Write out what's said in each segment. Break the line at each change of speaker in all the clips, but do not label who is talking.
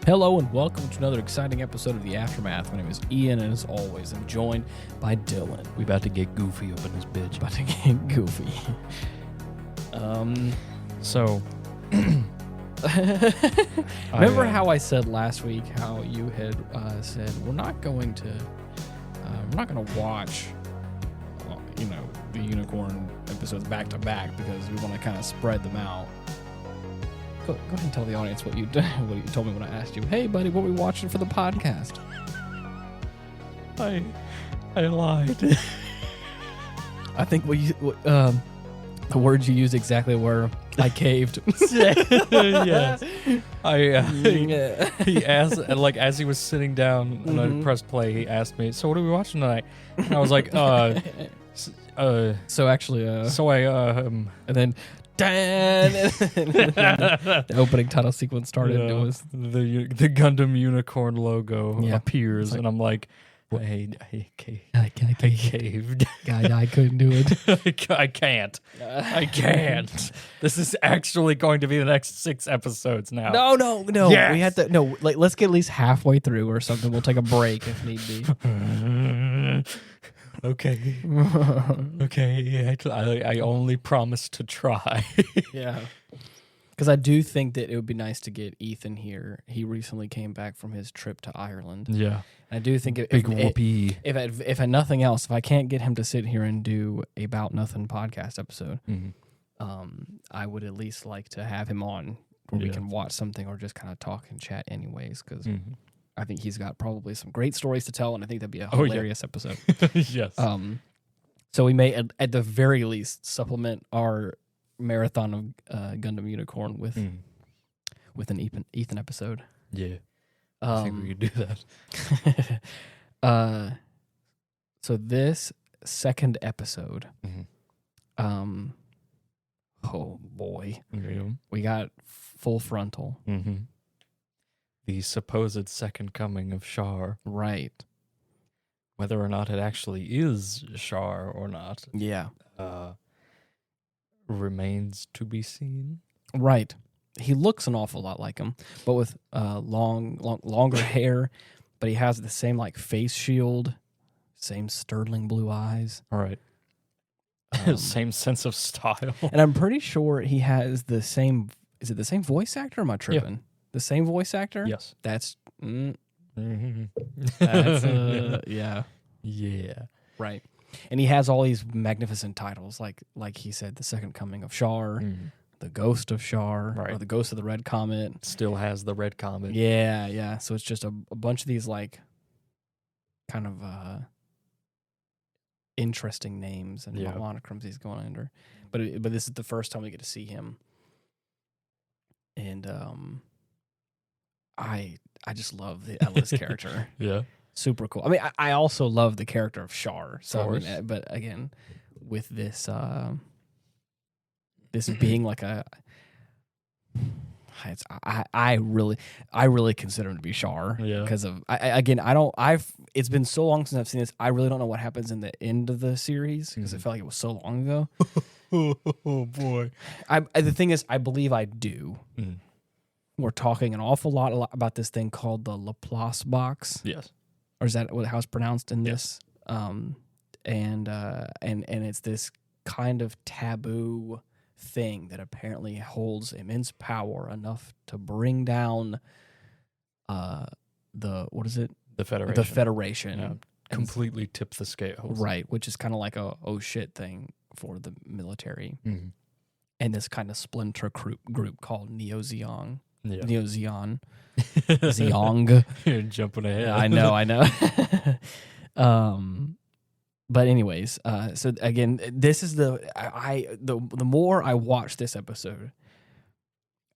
Hello and welcome to another exciting episode of The Aftermath. My name is Ian, and as always, I'm joined by Dylan.
We about to get goofy up in this bitch.
About to get goofy.
So,
remember how I said last week how you had said we're not going to watch, the unicorn episodes back to back because we want to kind of spread them out. Go ahead and tell the audience what you told me when I asked you, hey, buddy, what are we watching for the podcast?
I lied.
I think the words you used exactly were, I caved.
Yes. He asked, and like as he was sitting down and I pressed play, he asked me, so what are we watching tonight? And I was like,
so actually,
and
then, the opening title sequence started. And it was
the Gundam unicorn logo appears,
like,
and I'm like, I caved.
God, I couldn't do it.
I can't. This is actually going to be the next 6 episodes now.
No.
Yes.
We had to. Let's get at least halfway through or something. We'll take a break if need be.
Okay. I only promise to try.
Yeah. Because I do think that it would be nice to get Ethan here. He recently came back from his trip to Ireland.
Yeah.
I do think
Big whoopee.
If nothing else, if I can't get him to sit here and do a About Nothing podcast episode, I would at least like to have him on where we can watch something or just kind of talk and chat anyways, because I think he's got probably some great stories to tell, and I think that'd be a hilarious episode.
Yes.
So we may, at the very least, supplement our marathon of Gundam Unicorn with an Ethan episode.
Yeah. I think we could do that.
So this second episode, oh boy, we got Full Frontal.
The supposed second coming of Char.
Right.
Whether or not it actually is Char or not.
Yeah.
Remains to be seen.
Right. He looks an awful lot like him, but with longer hair, but he has the same face shield, same sterling blue eyes.
All right. Same sense of style.
And I'm pretty sure he has the same, is it the same voice actor or am I tripping? Yeah. The same voice actor?
Yes.
That's yeah.
Yeah.
Right. And he has all these magnificent titles, like he said, the second coming of Char, the ghost of Char, or the ghost of the Red Comet.
Still has the Red Comet.
Yeah. So it's just a bunch of these kind of interesting names and monochrome he's going under. But this is the first time we get to see him. And I just love the Ellis character.
Yeah.
Super cool. I mean, I also love the character of Char. So, but again, with this, this being like I really consider him to be Char.
Yeah.
Because of it's been so long since I've seen this. I really don't know what happens in the end of the series because I felt like it was so long ago.
Oh boy.
The thing is, I believe I do. We're talking an awful lot about this thing called the Laplace box.
Yes.
Or is that how it's pronounced in this? And it's this kind of taboo thing that apparently holds immense power enough to bring down the
Federation.
The Federation.
Yeah. Completely tip the scales.
Right, which is kind of like a oh shit thing for the military. And this kind of splinter group called Neo Zeon.
Yeah.
Neo Zeon. Zeong.
You're jumping ahead.
I know. But anyways, so again, this is the more I watched this episode,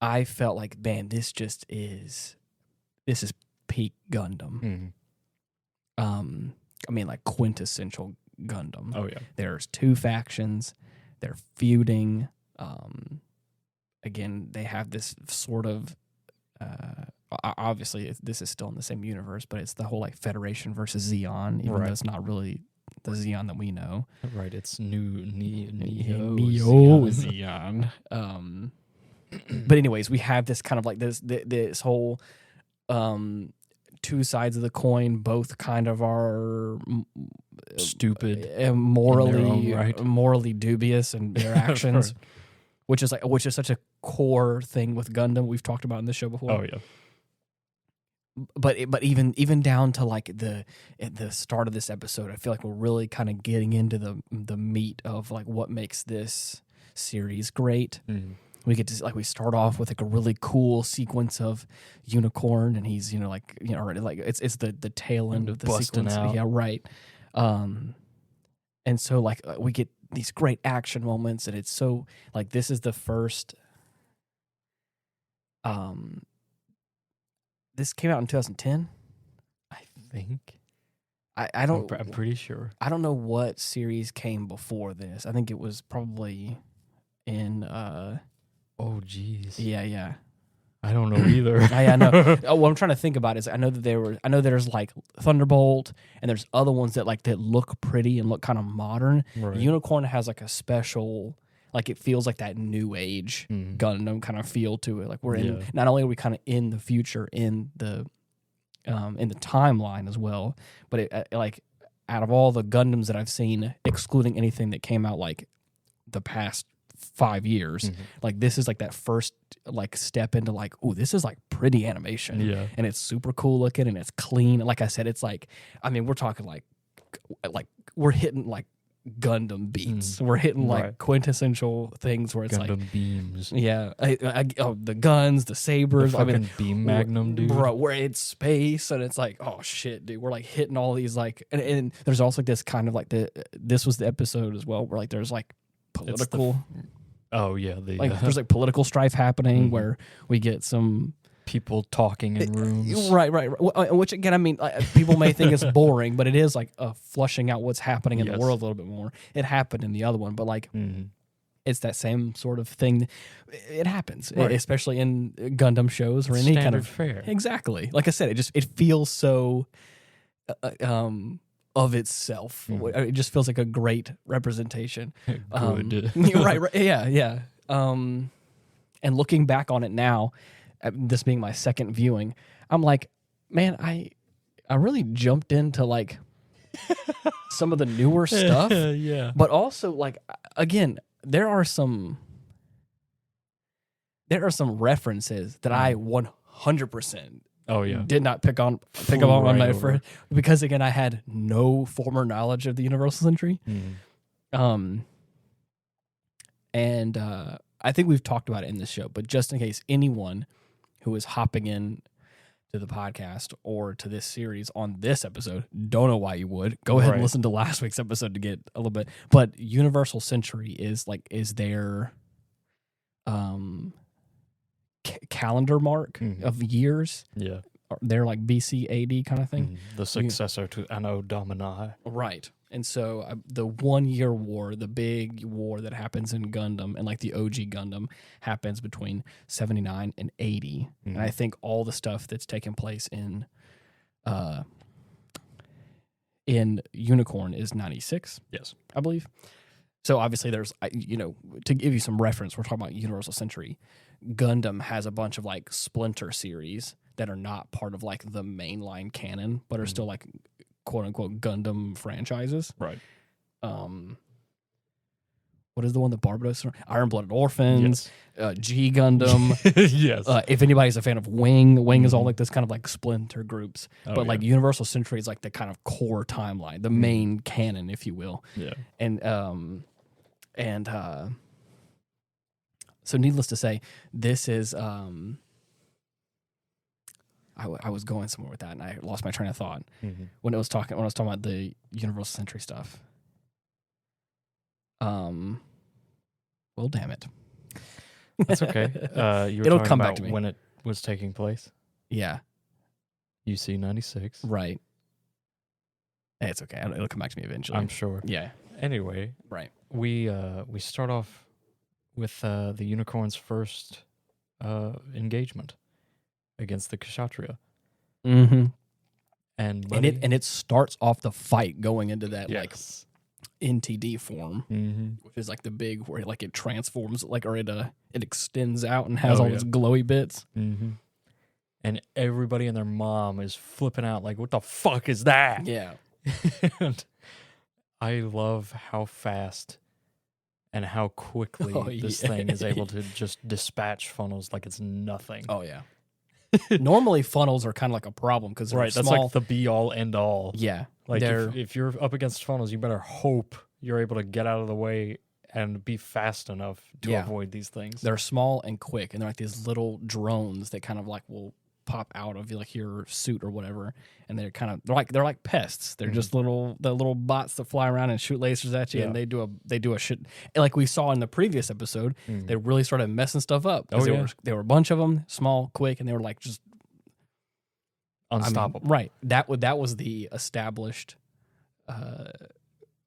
I felt like, man, this is peak Gundam. I mean, like quintessential Gundam.
Oh yeah.
There's 2 factions. They're feuding. Again, they have this sort of obviously this is still in the same universe, but it's the whole Federation versus Zeon, even though it's not really the Zeon that we know.
Right, it's Neo
Zeon. But anyways, we have this kind of this whole two sides of the coin, both kind of are
Stupid.
morally dubious in their actions, which is such a core thing with Gundam we've talked about in this show before.
Oh yeah.
But even down to like at the start of this episode, I feel like we're really kind of getting into the meat of like what makes this series great.
Mm.
We get to we start off with like a really cool sequence of Unicorn, and he's already like it's the tail end of the
Busting
sequence.
out.
Yeah, right. And so like we get these great action moments, and it's so like this is the first. This came out in 2010.
I think.
I don't.
I'm pretty sure.
I don't know what series came before this. I think it was probably in.
Oh jeez.
Yeah.
I don't know either.
I know. What I'm trying to think about is I know there's like Thunderbolt, and there's other ones that look pretty and look kind of modern.
Right.
Unicorn has like a special, like it feels like that new age
Mm.
Gundam kind of feel to it. Like we're in,
Yeah.
not only are we kind of in the future in the timeline as well, but it, like out of all the Gundams that I've seen, excluding anything that came out like the past 5 years,
Mhm.
like this is like that first like step into like, oh, this is like pretty animation.
Yeah.
And it's super cool looking and it's clean. Like I said, it's like, I mean, we're talking like we're hitting like Gundam beats. We're hitting like
Right.
quintessential things where it's
Gundam
like,
beams.
yeah, the guns, the
The
sabers. I
fucking
mean,
beam magnum, dude.
bro, we're in space and it's like, oh shit, dude, we're like hitting all these like, and there's also this kind of like this was the episode as well where like there's like political,
Oh yeah,
like there's like political strife happening
Mhm.
where we get some.
people talking in rooms.
Right. Which again, I mean, people may think it's boring, but it is like flushing out what's happening in the
Yes.
world a little bit more. It happened in the other one, but like
Mhm.
it's that same sort of thing. It happens,
Right.
especially in Gundam shows or any kind
Standard
of
fare.
exactly. Like I said, it feels so of itself.
Mhm.
It just feels like a great representation.
Good.
right. Yeah. And looking back on it now, this being my second viewing, I'm like, man, I really jumped into like some of the newer stuff,
Yeah.
but also like again, there are some references that I 100%
Oh yeah.
did not pick up on
Right
my
over.
first, because again, I had no former knowledge of the Universal Century.
Mhm.
And I think we've talked about it in this show, but just in case anyone who is hopping in to the podcast or to this series on this episode, don't know why you would, go ahead and
Right.
listen to last week's episode to get a little bit. But Universal Century is their calendar mark
Mhm.
of years.
Yeah.
They're like BC AD kind of thing.
Mhm. The successor to Anno Domini.
Right. And so the 1 year war, the big war that happens in Gundam and like the OG Gundam happens between 79 and 80.
Mhm.
And I think all the stuff that's taken place in Unicorn is 96,
Yes.
I believe. So obviously there's, to give you some reference, we're talking about Universal Century. Gundam has a bunch of like splinter series that are not part of like the mainline canon, but are still like quote unquote Gundam franchises.
Right.
What is the one that Barbados? Iron Blooded Orphans,
Yes.
G Gundam.
Yes.
If anybody's a fan of Wing is all
Mhm.
like this kind of like splinter groups.
Oh,
but
yeah.
like Universal Century is like the kind of core timeline, the main canon, if you will.
Yeah.
And so needless to say, this is I was going somewhere with that and I lost my train of thought
Mhm.
when I was talking about the Universal Century stuff. Well, damn it.
That's okay. You were
It'll
talking
come back
about
to me.
when it was taking place.
Yeah,
UC 96.
right. It's okay. It'll come back to me eventually.
I'm sure.
Yeah,
Anyway,
right.
we start off with the Unicorn's first engagement against the Kshatriya.
Mm-hmm.
And
And it starts off the fight going into that like
yes.
NTD form,
Mm-hmm.
which is like the big where like it transforms like or it extends out and has
Oh,
all
yeah.
those glowy bits.
Mm-hmm. and everybody and their mom is flipping out like, what the fuck is that?
Yeah.
And I love how fast and how quickly this thing is able to just dispatch funnels like it's nothing.
Oh yeah. Normally funnels are kind of like a problem because they're
Right, that's
small.
like the be all end all.
Yeah.
Like
they're
if you're up against funnels, you better hope you're able to get out of the way and be fast enough to
Yeah.
avoid these things.
they're small and quick, and they're like these little drones that kind of like will pop out of like your suit or whatever, and they're like pests. They're just the little bots that fly around and shoot lasers at you, and they do a shit like we saw in the previous episode. They really started messing stuff up. 'Cause there were a bunch of them, small, quick, and they were like just
unstoppable.
Right. That was the established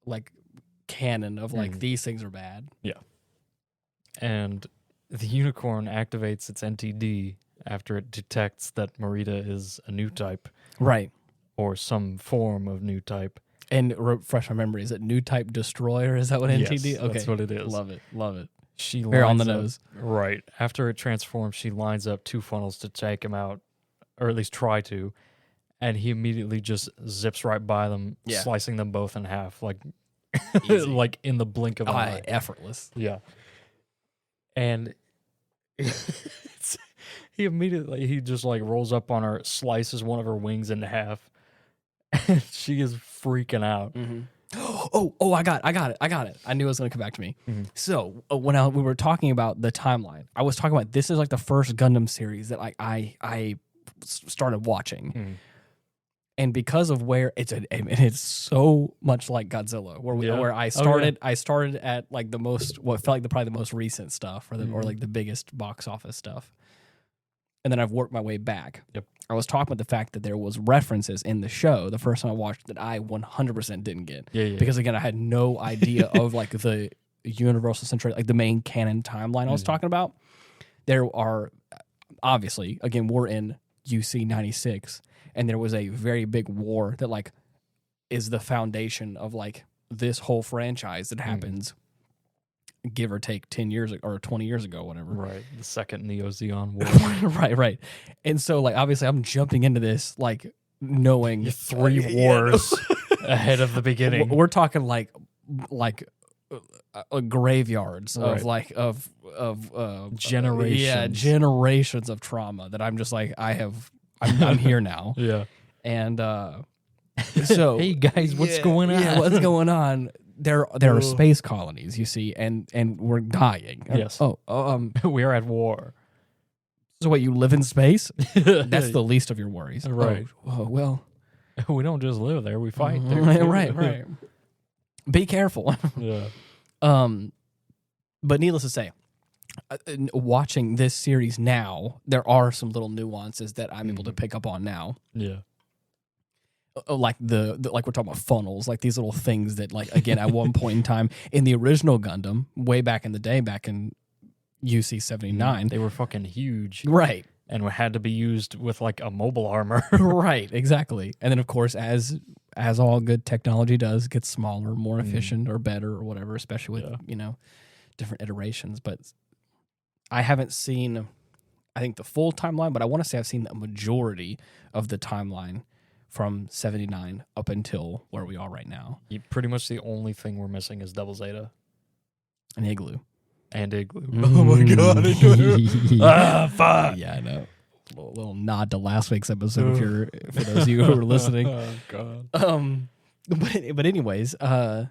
like canon of like these things are bad.
Yeah. And the unicorn activates its NTD after it detects that Marita is a new type.
Right.
Or some form of new type.
And refresh my memory, is it new type destroyer? Is that what NTD?
Yes,
Okay.
that's what it is.
Love it.
She
Very on the
lines up-
nose.
Right. After it transforms, she lines up 2 funnels to take him out, or at least try to, and he immediately just zips right by them, slicing them both in half, like like in the blink of an eye.
Effortless.
Yeah. And he just like rolls up on her, slices one of her wings in half, and she is freaking out.
Oh, I got it. I knew it was going to come back to me. So when we were talking about the timeline, I was talking about this is like the first Gundam series that I started watching. And because of where it's so much like Godzilla, where I started at like what felt like probably the most recent stuff, or like the biggest box office stuff, and then I've worked my way back.
Yep.
I was talking about the fact that there was references in the show the first time I watched that I 100% didn't get. Because again, I had no idea of like the universal century, like the main canon timeline I was talking about. There are obviously, again, we're in UC 96. And there was a very big war that like is the foundation of like this whole franchise that happens, give or take 10 years or 20 years ago, whatever.
Right. The second Neo Zeon war.
Right. And so like obviously I'm jumping into this like knowing
3 wars ahead of the beginning.
We're talking like graveyards of like of
generations.
Generations of trauma that I'm just like I'm here now.
Yeah.
And so
hey guys, what's going on?
Yeah, what's going on? There are space colonies, you see, and we're dying.
Yes. We are at war.
So what, you live in space? That's the least of your worries.
Right.
Oh, well.
We don't just live there, we fight there.
Right. Be careful.
Yeah.
But needless to say, watching this series now, there are some little nuances that I'm able to pick up on now.
Yeah.
Like like we're talking about funnels, like these little things that like, again, at one point in time in the original Gundam, way back in the day, back in UC 79,
they were fucking huge.
Right.
And had to be used with like a mobile armor.
Right, exactly. And then of course, as all good technology does, it gets smaller, more efficient or better or whatever, especially with, different iterations. But I haven't seen, I think, the full timeline, but I want to say I've seen a majority of the timeline from 79 up until where we are right now.
Pretty much the only thing we're missing is Double Zeta.
And Igloo.
Oh my god. Fuck.
Yeah, I know. A little nod to last week's episode for those of you who are listening.
Oh god.
But anyways, I've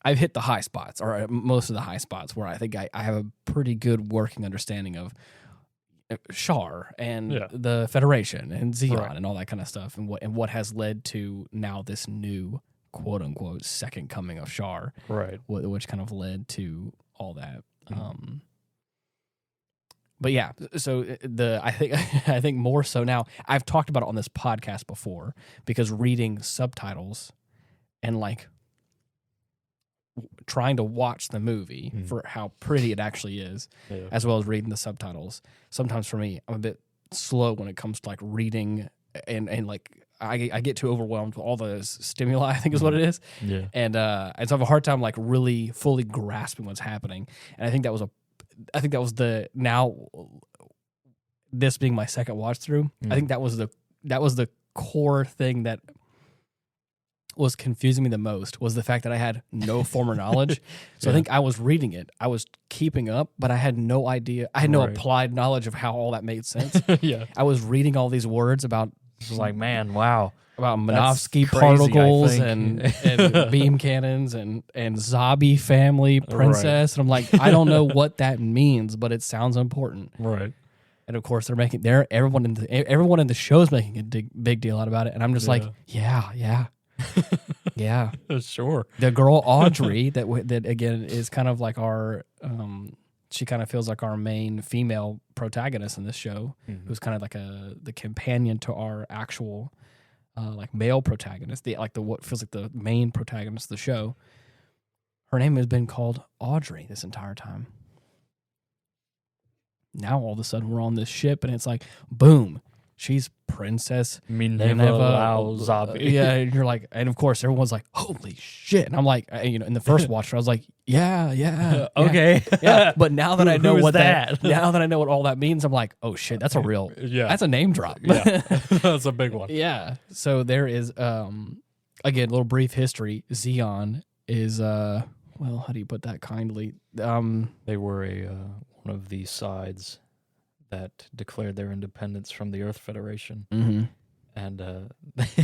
hit the high spots, or most of the high spots, where I think I have a pretty good working understanding of Char and the Federation and Zeon and all that kind of stuff, and what has led to now this new quote unquote second coming of Char,
right?
Which kind of led to all that. But yeah, so I think more so now. I've talked about it on this podcast before, because reading subtitles and like trying to watch the movie for how pretty it actually is, as well as reading the subtitles. Sometimes for me, I'm a bit slow when it comes to like reading, and like I get too overwhelmed with all the stimuli, I think is what it is.
Yeah.
And so I have a hard time like really fully grasping what's happening. And I think that was the now this being my second watch through, I think that was the core thing that was confusing me the most, was the fact that I had no former knowledge. So I think I was reading it, I was keeping up, but I had no idea. I had no applied knowledge of how all that made sense. I was reading all these words about,
it was like, man, wow,
about Minovsky particles and beam cannons and Zabi family princess, and I'm like, I don't know what that means, but it sounds important.
Right.
And of course, everyone in the show is making a big deal out about it, and I'm just like, yeah. Yeah,
sure.
The girl Audrey that again is kind of like our she kind of feels like our main female protagonist in this show, who's kind of like the companion to our actual like male protagonist, what feels like the main protagonist of the show. Her name has been called Audrey this entire time. Now all of a sudden we're on this ship, and it's like, boom, she's Princess
Minerva Zabi.
Yeah, and you're like, and of course everyone's like, holy shit. And I'm like, in the first watch, I was like, yeah,
okay,
yeah. But now that I know what
now
that I know what all that means, I'm like, oh shit, that's a real, that's a name drop.
Yeah, that's a big one.
Yeah. So there is, again, a little brief history. Zeon is, well, how do you put that kindly?
They were one of the sides that declared their independence from the Earth Federation. And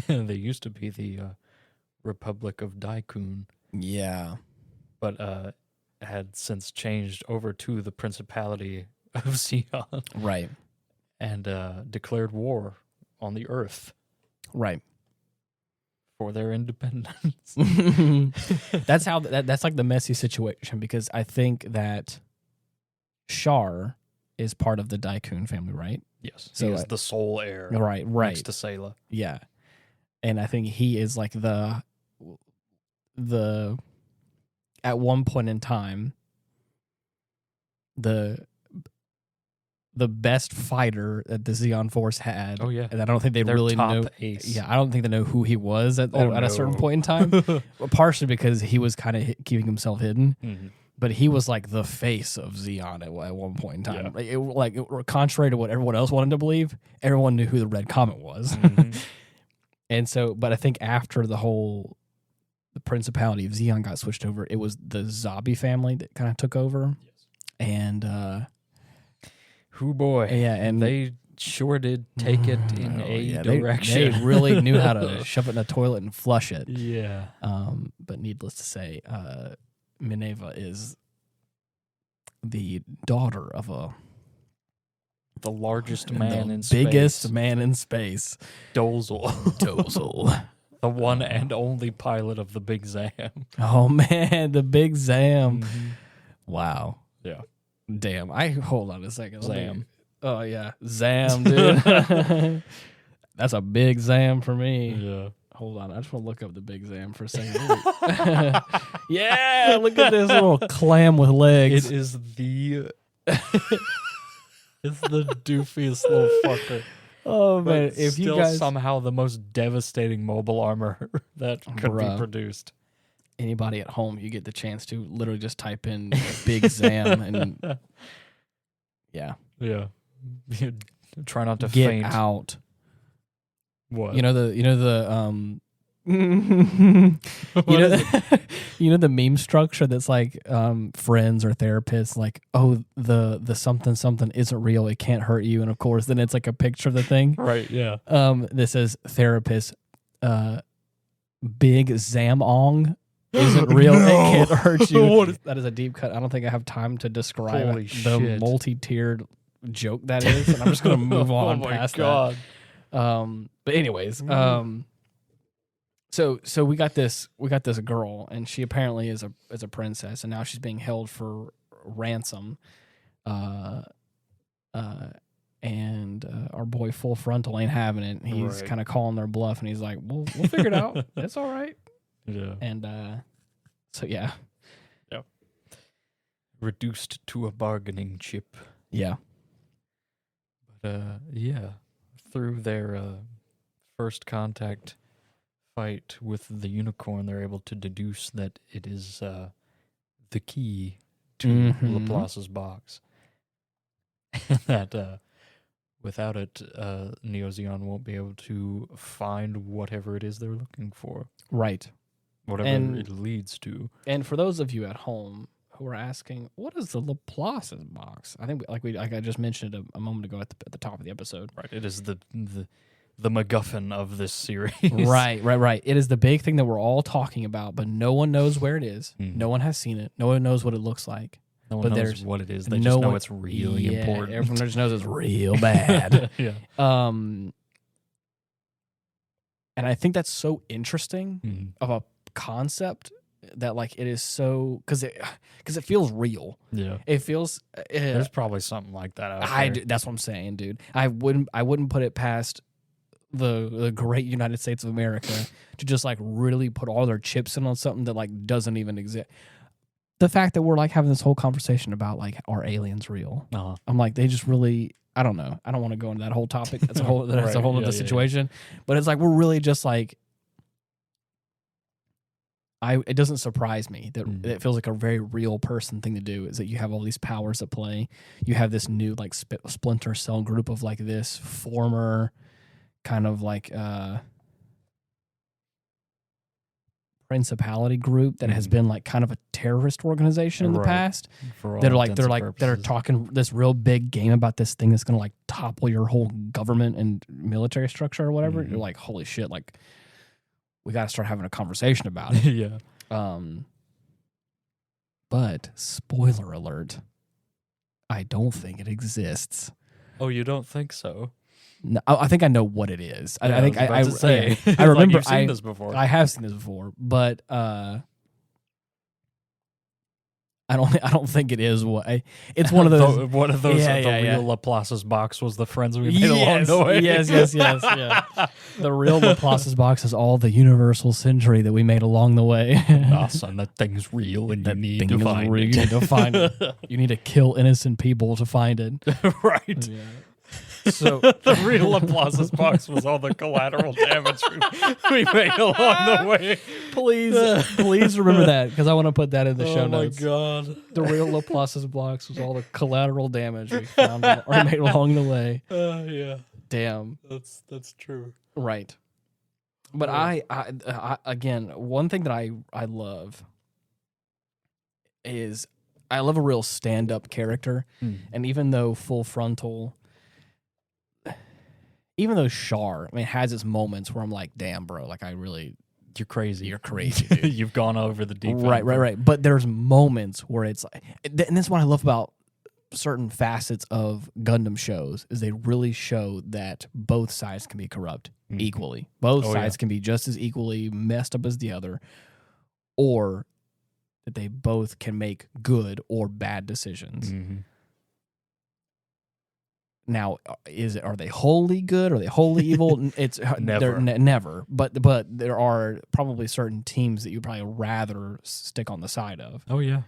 they used to be the Republic of Daikun.
Yeah.
But had since changed over to the Principality of Zeon.
Right.
And declared war on the Earth.
Right.
For their independence.
That's how, that's like the messy situation, because I think that Char is part of the Daikun family, right?
Yes.
So
he is the sole heir.
Right.
Next to Sayla.
Yeah. And I think he is like the at one point in time the best fighter that the Zeon Force had.
Oh yeah.
And I don't think they
Their
really
top
know.
Ace.
Yeah, I don't think they know who he was at a certain point in time. Partially because he was kind of keeping himself hidden. But he was like the face of Zeon at one point in time. Yeah. Contrary to what everyone else wanted to believe, everyone knew who the Red Comet was. And so, but I think after the Principality of Zeon got switched over, it was the Zabi family that kind of took over. Yes. And,
whoo boy.
Yeah, and
they sure did take it in direction.
They really knew how to shove it in the toilet and flush it.
Yeah.
But needless to say, Minerva is the daughter of
the largest man in space.
Biggest man in space.
Dozel. The one and only pilot of the Big Zam.
Oh man, the Big Zam. Wow.
Yeah.
Damn. Hold on a second.
Zam.
Oh yeah. Zam, dude. That's a big Zam for me.
Yeah.
Hold on, I just want to look up the Big Zam for a second. Yeah, look at this little clam with legs.
It is it's the doofiest little fucker.
Oh man,
but if you guys somehow the most devastating mobile armor that could be produced.
Anybody at home, you get the chance to literally just type in Big Zam and yeah.
Try not to
get
faint.
Out.
What?
You know the the meme structure that's like friends or therapists like, oh, the something isn't real, it can't hurt you, and of course then it's like a picture of the thing.
Right, yeah.
This says therapist Big Zamong isn't real, it can't hurt you. That is a deep cut. I don't think I have time to describe the multi-tiered joke that is, and I'm just gonna move on past that. But anyways, so we got this girl, and she apparently is a princess, and now she's being held for ransom. And our boy Full Frontal ain't having it. He's kind of calling their bluff, and he's like, we'll figure it out. It's all right.
Yeah.
And so yeah.
Yep. Reduced to a bargaining chip.
Yeah.
But yeah. Through their first contact fight with the unicorn, they're able to deduce that it is the key to Laplace's box. That Without it, Neo Zeon won't be able to find whatever it is they're looking for.
Right.
Whatever it leads to.
And for those of you at home who are asking, what is the Laplace's box? I think, like I just mentioned a moment ago at the top of the episode.
Right. It is the MacGuffin of this series.
Right. It is the big thing that we're all talking about, but no one knows where it is. No one has seen it. No one knows what it looks like.
No one knows what it is. They just know it's really important.
Everyone just knows it's real bad.
Yeah.
And I think that's so interesting of a concept that like it is so because it feels real.
Yeah,
it feels.
There's probably something like that out there.
That's what I'm saying, dude. I wouldn't put it past the great United States of America to just like really put all their chips in on something that like doesn't even exist. The fact that we're like having this whole conversation about like, are aliens real? I'm like, they just really, I don't know. I don't want to go into that whole topic. That's a whole, that's a whole other situation. But it's like, we're really just like, it doesn't surprise me that it feels like a very real person thing to do is that you have all these powers at play. You have this new like splinter cell group of like this former kind of like, principality group that has been like kind of a terrorist organization in the past that are talking this real big game about this thing that's going to like topple your whole government and military structure or whatever. You're like, holy shit, like we got to start having a conversation about it.
Yeah.
But spoiler alert, I don't think it exists.
Oh, you don't think so?
No, I think I know what it is.
Yeah, I think I
remember
like you've seen this before.
I have seen this before, but I don't think it is what it's one of those.
One of those. Real Laplace's box was the friends we made along the way.
Yes. Yeah. The real Laplace's box is all the universal century that we made along the way.
Son, that thing's real, and you need to find it.
You need to find it. You need to kill innocent people to find it.
Right.
Yeah.
So the real Laplace's box was all the collateral damage we made along the way.
Please remember that because I want to put that in the show notes.
Oh my god!
The real Laplace's box was all the collateral damage we found or made along the way.
Yeah.
Damn.
That's true.
Right. But I again, one thing that I love is I love a real stand-up character, and even though Full Frontal. Even though Char, has its moments where I'm like, damn, bro, like
you're crazy.
You're crazy, dude.
You've gone over the deep end.
Right. But there's moments where it's like, and this is what I love about certain facets of Gundam shows is they really show that both sides can be corrupt equally. Both sides can be just as equally messed up as the other, or that they both can make good or bad decisions. Now, are they wholly good? Are they wholly evil? It's
never.
Never. But there are probably certain teams that you'd probably rather stick on the side of.
Oh yeah.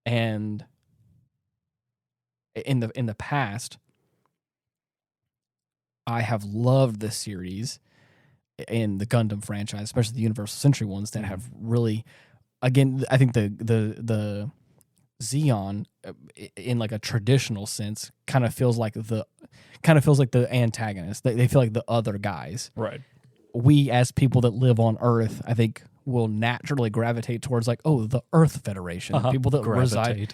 And in the past, I have loved this series in the Gundam franchise, especially the Universal Century ones that have really, again, I think the Zeon, in like a traditional sense, kind of feels like the antagonist. They feel like the other guys.
Right. We
as people that live on Earth, I think, will naturally gravitate towards like, oh, the Earth Federation. People that reside.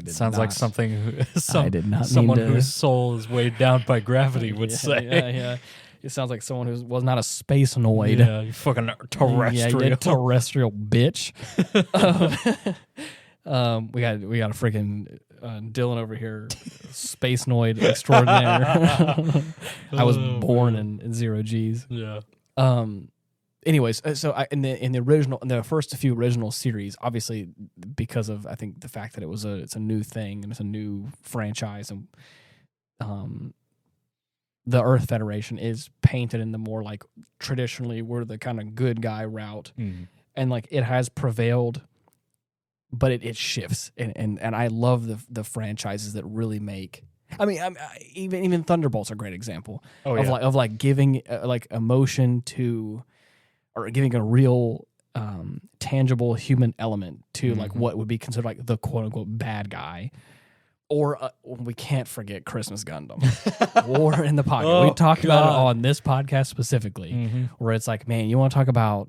Sounds like something.
I did not.
Someone whose soul is weighed down by gravity would say.
Yeah. It sounds like someone who was not a spacenoid.
Yeah, you fucking terrestrial.
Yeah, terrestrial bitch. We got a freaking Dylan over here, spacenoid extraordinaire. I was born in 0 G's.
Yeah.
Anyways, so in the first few original series, obviously because of I think the fact that it's a new thing and it's a new franchise, and the Earth Federation is painted in the more like traditionally we're the kind of good guy route, and like it has prevailed. But it shifts, and I love the franchises that really make. Even Thunderbolt's a great example of giving like emotion to, or giving a real tangible human element to like what would be considered like the quote unquote bad guy, Or we can't forget Christmas Gundam. War in the Pocket. We talked about it on this podcast specifically, where it's like, man, you want to talk about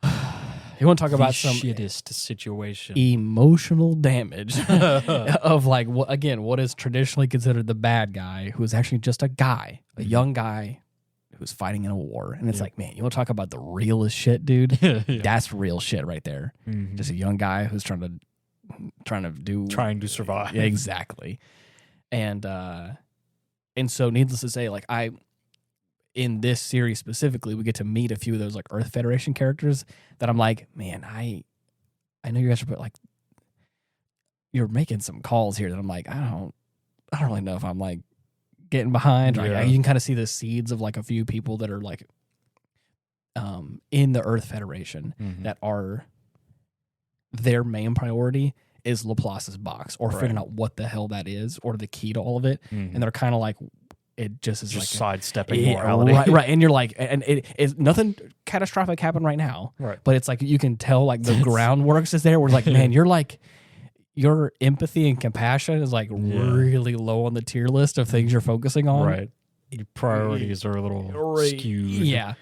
some
shittest situation,
emotional damage of like what is traditionally considered the bad guy, who is actually just a guy, a young guy who's fighting in a war. And it's like, man, you want to talk about the realest shit, dude? That's real shit right there. Just a young guy who's trying to survive. Yeah, exactly. And so needless to say, like in this series specifically, we get to meet a few of those like Earth Federation characters that I'm like, man, I know you guys are like, you're making some calls here that I'm like, I don't really know if I'm like getting behind. Yeah. You can kind of see the seeds of like a few people that are like in the Earth Federation that are their main priority is Laplace's box, or figuring out what the hell that is, or the key to all of it. And they're kind of like, it just is just
like sidestepping morality.
Right. And you're like, and it is nothing catastrophic happened right now.
Right.
But it's like, you can tell like the groundworks is there. We're like, man, you're like, your empathy and compassion is like really low on the tier list of things you're focusing on.
Right. Your priorities are a little skewed.
Yeah.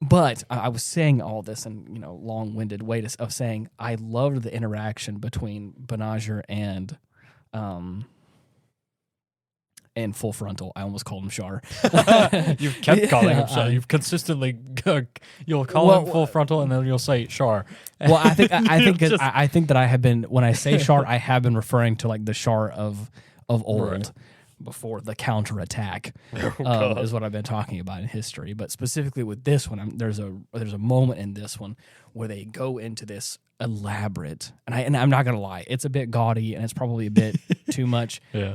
But I was saying all this in, long-winded way of saying I loved the interaction between Banagher and Full Frontal. I almost called him Char.
You've kept calling him Char. You've consistently you'll call him Full Frontal and then you'll say Char.
Well, I think that I have been, when I say Char, I have been referring to like the Char of old. Right. Before the counterattack is what I've been talking about in history. But specifically with this one, there's a moment in this one where they go into this elaborate, and I'm not gonna lie, it's a bit gaudy and it's probably a bit too much.
Yeah,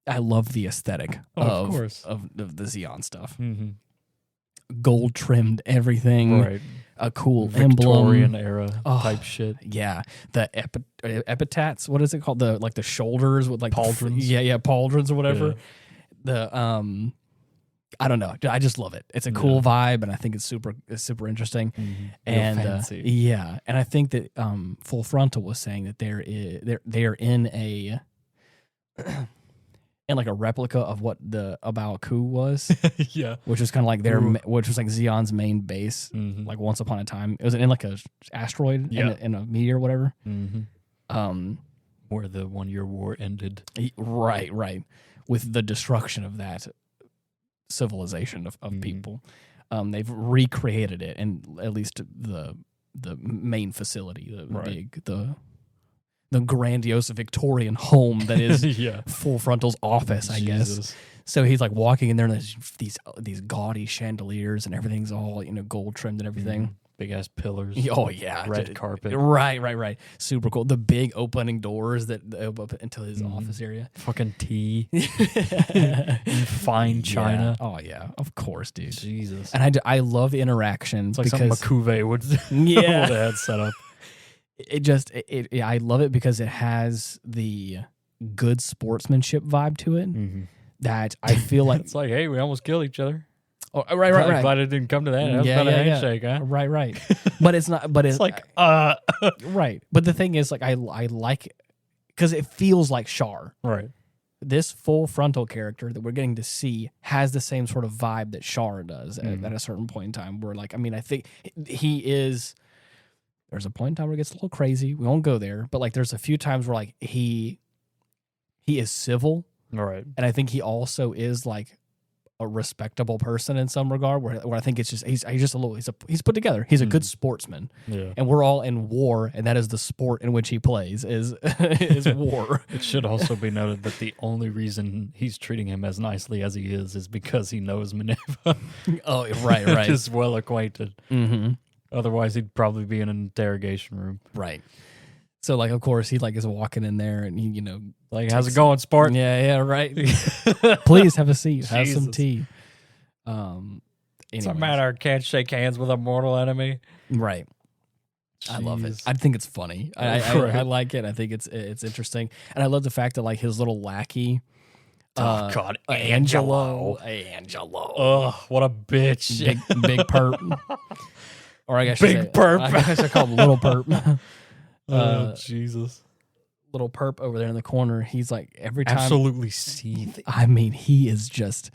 I love the aesthetic of the Zeon stuff. Gold trimmed everything.
Right.
A cool
Victorian
emblem.
era type shit.
Yeah, the epitaphs. What is it called? The shoulders with like
pauldrons.
Pauldrons or whatever. Yeah. The I don't know. I just love it. It's a cool vibe, and I think it's super interesting. And
fancy.
And I think that Full Frontal was saying that they're in a. And like a replica of what the Abao Ku was, which was kind of like which was like Zeon's main base, like once upon a time. It was in like a asteroid in a meteor or whatever.
Where the 1 year war ended.
Right. With the destruction of that civilization of people. They've recreated it, and at least the main facility, the grandiose Victorian home that is Full Frontal's office, I guess. So he's like walking in there, and there's these gaudy chandeliers, and everything's all gold trimmed and everything.
Big ass pillars.
Oh yeah,
red carpet.
Right. Super cool. The big opening doors that open up into his office area.
Fucking tea. Fine china.
Yeah. Oh yeah, of course, dude.
Jesus.
And I love the interaction.
It's like something McCuve would have set up.
I love it because it has the good sportsmanship vibe to it that I feel like
it's like, hey, we almost killed each other.
Oh, right.
Glad it didn't come to that. That was about a handshake, huh?
Right. But it's not. But it's
like,
right. But the thing is, like, I like because it feels like Char.
Right.
This Full Frontal character that we're getting to see has the same sort of vibe that Char does at a certain point in time. Where, like, I mean, I think he is. There's a point in time where it gets a little crazy. We won't go there, but like there's a few times where like he is civil,
right?
And I think he also is like a respectable person in some regard. Where I think it's just he's just a little he's put together. He's a good sportsman, and we're all in war, and that is the sport in which he plays is war.
It should also be noted that the only reason he's treating him as nicely as he is because he knows Minerva.
Oh, right.
Just well acquainted. Otherwise, he'd probably be in an interrogation room.
Right. So, like, of course, he, like, is walking in there and he,
like, how's it going, Spartan?
Yeah, right. Please have a seat. Have some tea.
It's a matter. Can't shake hands with a mortal enemy.
Right. Jeez. I love it. I think it's funny. I like it. I think it's interesting. And I love the fact that, like, his little lackey.
Oh, God. Angelo. Ugh, what a bitch.
Big perp. Or I guess
Big perp.
I guess I call him Little Perp.
Oh, Jesus.
little perp over there in the corner, he's like every time.
Absolutely seething.
I mean, he is just.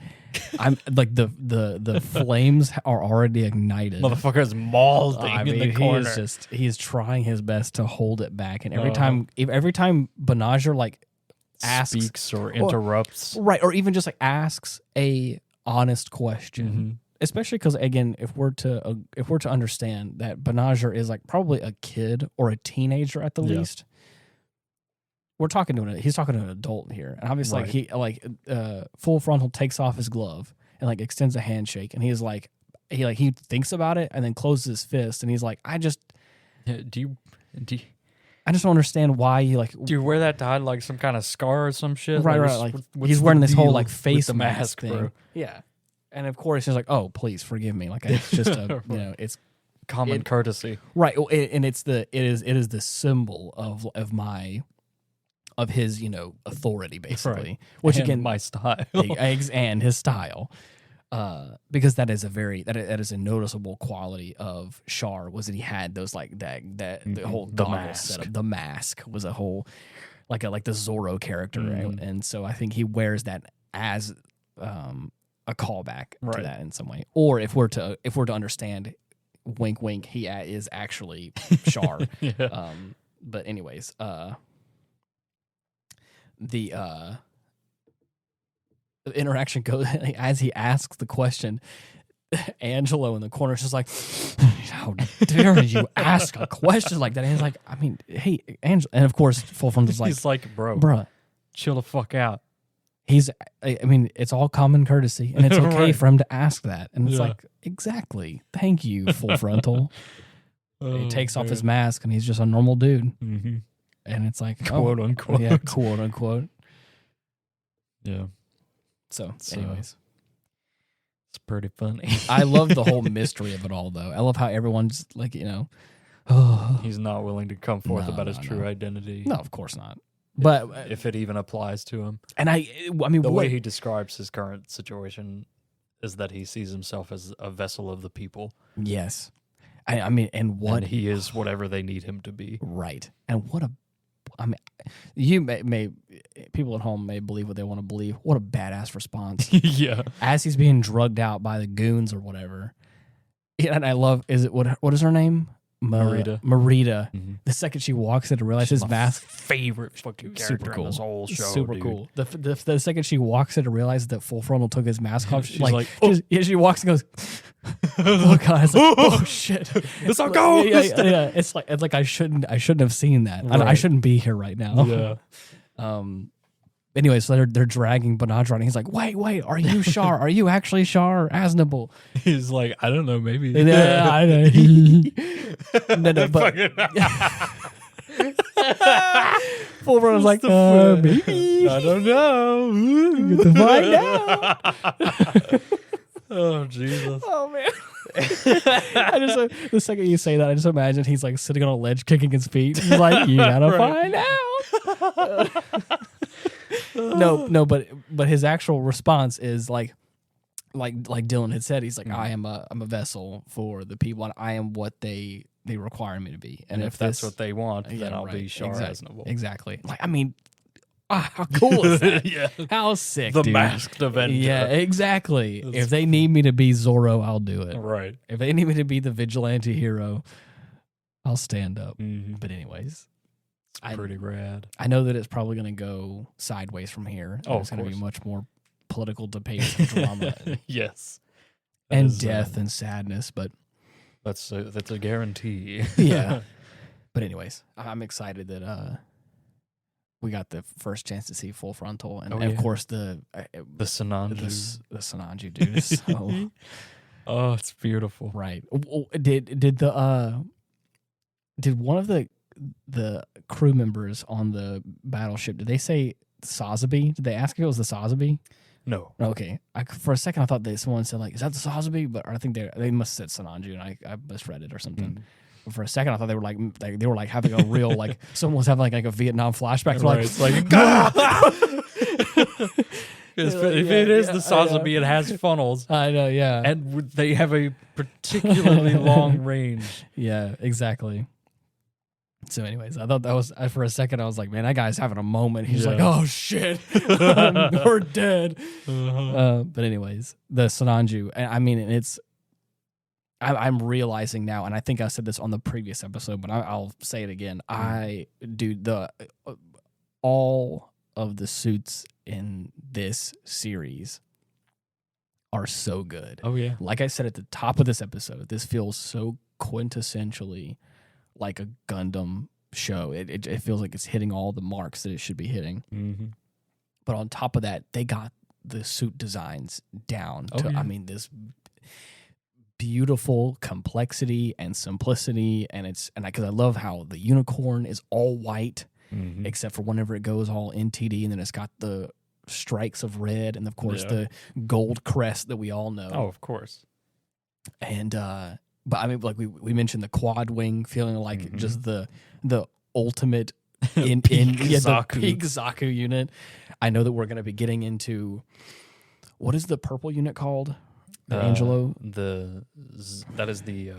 I'm like the flames are already ignited.
Motherfucker's mauling in the corner.
He is trying his best to hold it back, and every time Banagher like
speaks or interrupts,
right, or even just like asks a honest question, especially because again, if we're to understand that Banagher is like probably a kid or a teenager at the least. He's talking to an adult here, and obviously Full Frontal takes off his glove and like extends a handshake, and he thinks about it and then closes his fist, and he's like, I just don't understand why you like.
Do you wear that to hide like some kind of scar or some shit?
Right, like he's wearing this whole like face mask thing. Bro. Yeah, and of course he's like, oh, please forgive me. Like it's just a it's
common courtesy,
right? And it is the symbol of his, authority, basically.
Right.
Which
and
again,
my style,
and his style, because that is a noticeable quality of Char was that he had those like that the whole mask setup. The mask was a whole like the Zorro character, right? And so I think he wears that as a callback to that in some way. Or if we're to understand, wink, wink, he is actually Char. But anyways, the interaction goes as he asks the question. Angelo in the corner is just like, how dare you ask a question like that? And he's like, I mean, hey, Angelo. And of course, Full Frontal's like,
he's like, bruh, chill the fuck out.
I mean, it's all common courtesy, and it's okay for him to ask that. And it's like, exactly. Thank you, Full Frontal. He takes off his mask, and he's just a normal dude. And it's like,
quote unquote.
Yeah, quote unquote.
Yeah.
So, anyways.
It's pretty funny.
I love the whole mystery of it all, though. I love how everyone's like,
he's not willing to come forth about his true identity.
No, of course not. But
if it even applies to him.
And I mean,
the way he describes his current situation is that he sees himself as a vessel of the people.
Yes. I mean, and
he is whatever they need him to be.
Right. And you may people at home may believe what they want to believe. What a badass response.
Yeah.
As he's being drugged out by the goons or whatever. And I love, what is her name?
Marita.
Mm-hmm. The second she walks in to realize his mask.
Favorite fucking character in this whole show.
Super
dude.
cool. The second she walks in to realize that Full Frontal took his mask off,
she's like oh.
she walks and goes, oh god, it's like, oh shit,
it's how it goes.
Yeah. It's like I shouldn't have seen that. Right. I shouldn't be here right now.
Yeah.
Anyway, so they're dragging Banagher, and he's like, wait, are you Char? Are you actually Char Aznable?
He's like, I don't know, maybe.
Yeah, I know. No, but Full Frontal's like, maybe.
I don't know.
You get to find out.
Oh, Jesus.
Oh, man. The second you say that, I just imagine he's like sitting on a ledge kicking his feet. He's like, you gotta find out. No, but his actual response is like Dylan had said. He's like, I'm a vessel for the people, and I am what they require me to be. And if
that's what they want, then I'll be Char Aznable.
Exactly. Like, I mean, how cool is that? Yeah. How sick,
the
dude.
Masked Avenger.
Yeah, exactly. If they need me to be Zorro, I'll do it.
Right.
If they need me to be the vigilante hero, I'll stand up.
Mm-hmm.
But anyways,
it's pretty rad.
I know that it's probably going to go sideways from here. It's going to be much more political debate and drama.
Yes.
And death and sadness, but
that's a guarantee.
Yeah. But anyways, I'm excited that we got the first chance to see Full Frontal, and of course the
Sinanju.
The Sinanju dude is so.
Oh, it's beautiful.
Right. Did one of the crew members on the battleship, did they say Sazabi? Did they ask if it was the Sazabi?
No.
Okay. For a second I thought someone said like, is that the Sazabi? But I think they must have said Sinanju, and I misread it or something. Mm. For a second, I thought they were like having a real like someone was having like a Vietnam flashback.
Right. It's like if it is the Sazabi, it has funnels.
I know, yeah,
and they have a particularly long range.
Yeah, exactly. So, anyways, I thought that was for a second. I was like, man, that guy's having a moment. He's like,
Yeah.
oh shit, we're dead. But anyways, the Sinanju. I mean, it's. I'm realizing now, and I think I said this on the previous episode, but I'll say it again. All of the suits in this series are so good.
Oh yeah.
Like I said at the top of this episode, this feels so quintessentially like a Gundam show. It feels like it's hitting all the marks that it should be hitting.
Mm-hmm.
But on top of that, they got the suit designs down to, I mean, this beautiful complexity and simplicity. And because I love how the unicorn is all white, except for whenever it goes all NTD, and then it's got the strikes of red, and of course the gold crest that we all know.
Oh, of course.
And but I mean, like we mentioned the quad wing feeling like just the ultimate the peak Zaku unit. I know that we're going to be getting into what is the purple unit called? The Angelo.
That is the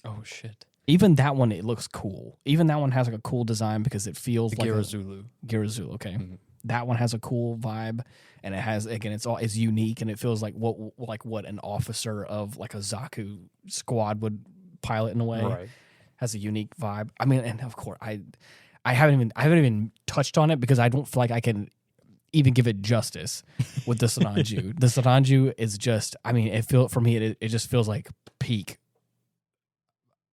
oh shit.
Even that one, it looks cool. Even that one has like a cool design because it feels like
Girazulu.
Girazulu, okay. That one has a cool vibe, and it has, again, it's unique, and it feels like what an officer of like a Zaku squad would pilot in a way.
Right.
Has a unique vibe. I mean, and of course, I haven't even touched on it because I don't feel like I can even give it justice with the Sinanju. The Sinanju is just, I mean, it just feels like peak.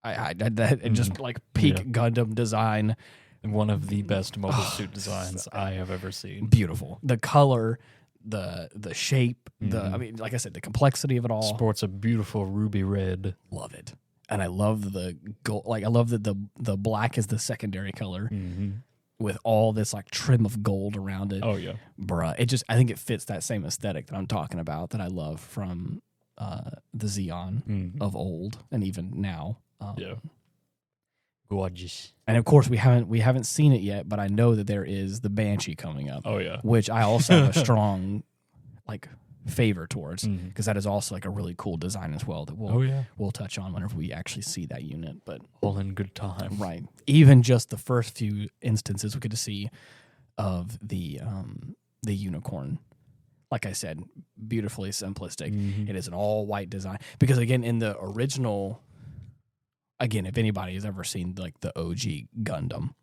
Just like peak Gundam design.
One of the best mobile suit designs I have ever seen.
Beautiful. The color, the shape, I mean, like I said, the complexity of it all.
Sports a beautiful ruby red.
Love it. And I love the gold. Like, I love that the black is the secondary color with all this like trim of gold around it.
Oh yeah,
bruh. I think it fits that same aesthetic that I'm talking about that I love from the Zeon of old and even now.
Gorgeous.
And of course, we haven't seen it yet, but I know that there is the Banshee coming up.
Oh yeah,
which I also have a strong like favor towards because that is also like a really cool design as well that we'll touch on whenever we actually see that unit. But
all in good time,
right? Even just the first few instances we get to see of the unicorn. Like I said, beautifully simplistic. It is an all white design because again, in the original. Again, if anybody has ever seen like the OG Gundam,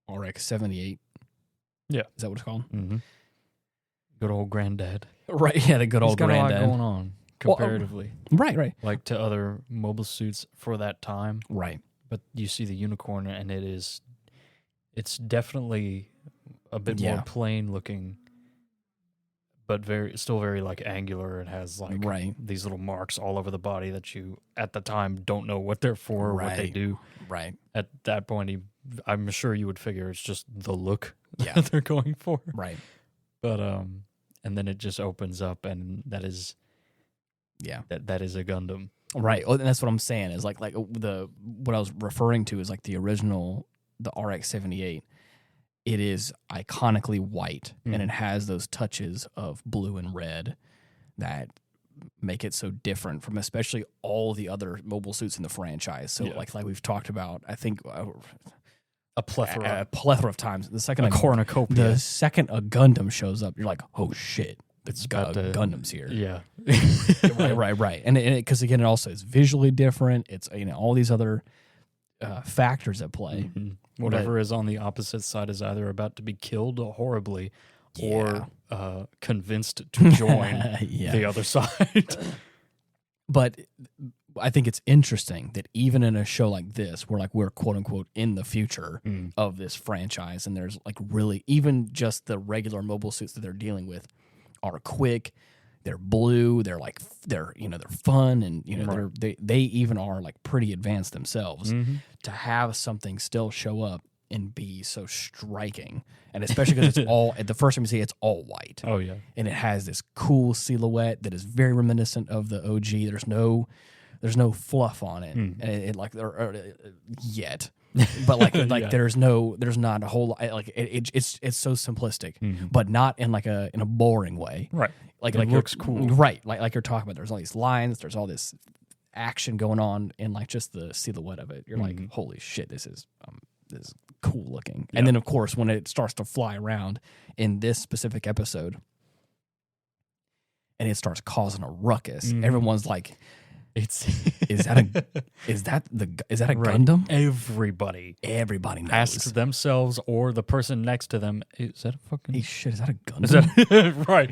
RX-78, is that what it's called?
Good old granddad,
right? Yeah, the good old granddad.
He's got a lot going on comparatively,
right,
like to other mobile suits for that time,
right.
But you see the unicorn, and it's definitely a bit more plain looking. But still very like angular. It has like these little marks all over the body that you at the time don't know what they're for or what they do.
Right.
At that point, I'm sure you would figure it's just the look that they're going for.
Right.
But and then it just opens up, and that is that is a Gundam.
Right. Oh, and that's what I'm saying is like what I was referring to is like the original, the RX-78. It is iconically white, and it has those touches of blue and red that make it so different from especially all the other mobile suits in the franchise. So, like we've talked about, I think
a plethora
of times. The second
a cornucopia.
The second a Gundam shows up, you're like, oh shit, it's got Gundam's here.
Yeah,
right. And because again, it also is visually different. It's all these other factors at play.
Whatever is on the opposite side is either about to be killed horribly or convinced to join the other side.
But I think it's interesting that even in a show like this, where like we're quote unquote in the future of this franchise, and there's like really even just the regular mobile suits that they're dealing with are quick. They're blue. They're like they're fun, and they even are like pretty advanced themselves. To have something still show up and be so striking, and especially because it's all at the first time you see it's all white.
Oh yeah,
and it has this cool silhouette that is very reminiscent of the OG. There's no fluff on it, and it like yet. But there's not a whole lot, like it's so simplistic, but not in in a boring way.
Right.
Like
it looks cool.
Right. Like you're talking about, there's all these lines, there's all this action going on in like just the silhouette of it. You're like, holy shit, this is cool looking. And then of course when it starts to fly around in this specific episode, and it starts causing a ruckus, everyone's like, is that a Gundam? Everybody knows.
Asks themselves or the person next to them, is that a fucking...
Hey, shit, is that a Gundam? Right.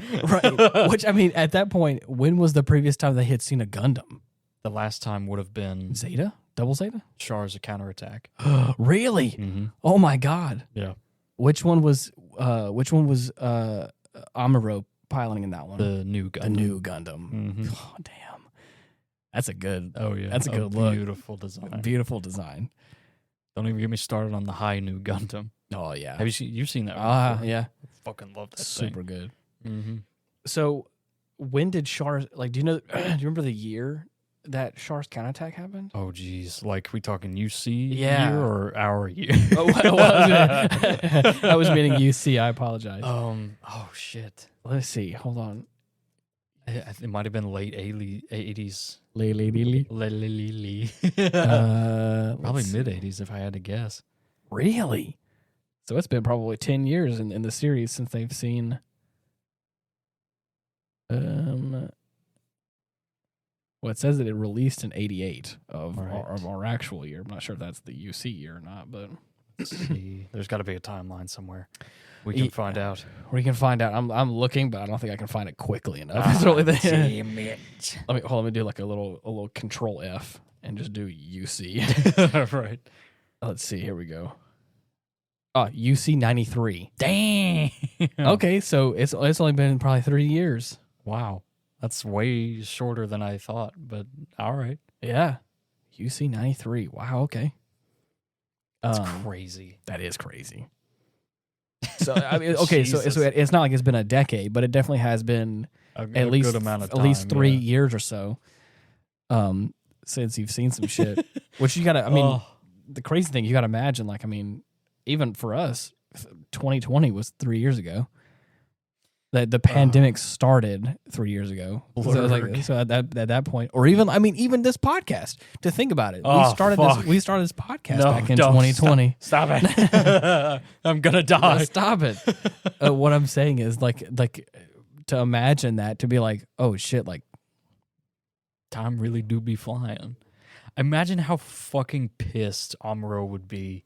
Which, I mean, at that point, when was the previous time they had seen a Gundam?
The last time would have been...
Zeta? Double Zeta?
Char's a counterattack.
Really?
Mm-hmm.
Oh my God.
Yeah.
Which one was Amuro piloting in that one?
The new Gundam.
The new Gundam.
Mm-hmm.
Oh, damn. That's a good.
Oh yeah,
that's a good look.
Beautiful design.
Beautiful design.
Don't even get me started on the high new Gundam.
Oh yeah.
Have you've seen that?
Yeah.
I fucking love that.
Super good.
Mm-hmm.
So, when did Char? Like, do you know? Do you remember the year that Char's counterattack happened?
Oh geez, like we talking UC
year
or our year?
I was meaning UC. I apologize.
Oh shit.
Let's see. Hold on.
It might have been late 80s.
Probably
mid 80s if I had to guess.
Really? So it's been probably 10 years in the series since they've seen. Well, it says that it released in 88 of our actual year. I'm not sure if that's the UC year or not, but
let's see. There's got to be a timeline somewhere. We can find out.
We can find out. I'm looking, but I don't think I can find it quickly enough. It's really
damn it.
Let me do like a little control F and just do UC.
Right.
Let's see. Here we go. UC 93.
Dang.
Okay, so it's only been probably 3 years.
Wow. That's way shorter than I thought, but all right.
Yeah. UC 93. Wow, okay.
That's crazy.
That is crazy. So I mean, okay, so it's not like it's been a decade, but it definitely has been at least
good amount of time,
at least 3 years or so. Since you've seen some shit, which you gotta. I mean, the crazy thing you gotta imagine, like, I mean, even for us, 2020 was 3 years ago. The pandemic started 3 years ago. So at that point, or even this podcast. To think about it, we started this podcast back in 2020.
Stop it! I'm gonna die.
No, stop it. What I'm saying is like to imagine that, to be like, oh shit, like
time really do be flying. Imagine how fucking pissed Amuro would be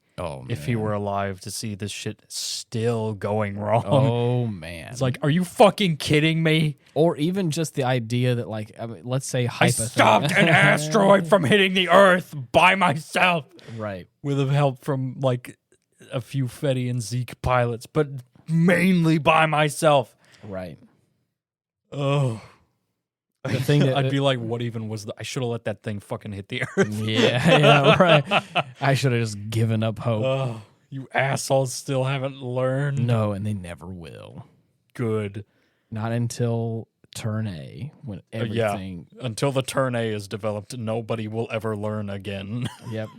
if he were alive to see this shit still going wrong.
Oh, man.
It's like, are you fucking kidding me?
Or even just the idea that, like, I mean, let's say
I stopped an asteroid from hitting the Earth by myself.
Right.
With the help from, like, a few Fetty and Zeke pilots, but mainly by myself.
Right.
Oh.
The thing that
I'd be like, what even was I should have let that thing fucking hit the Earth.
Yeah, right. I should have just given up hope.
Oh, you assholes still haven't learned.
No, and they never will.
Good.
Not until Turn A, when everything.
Until the Turn A is developed, nobody will ever learn again.
Yep.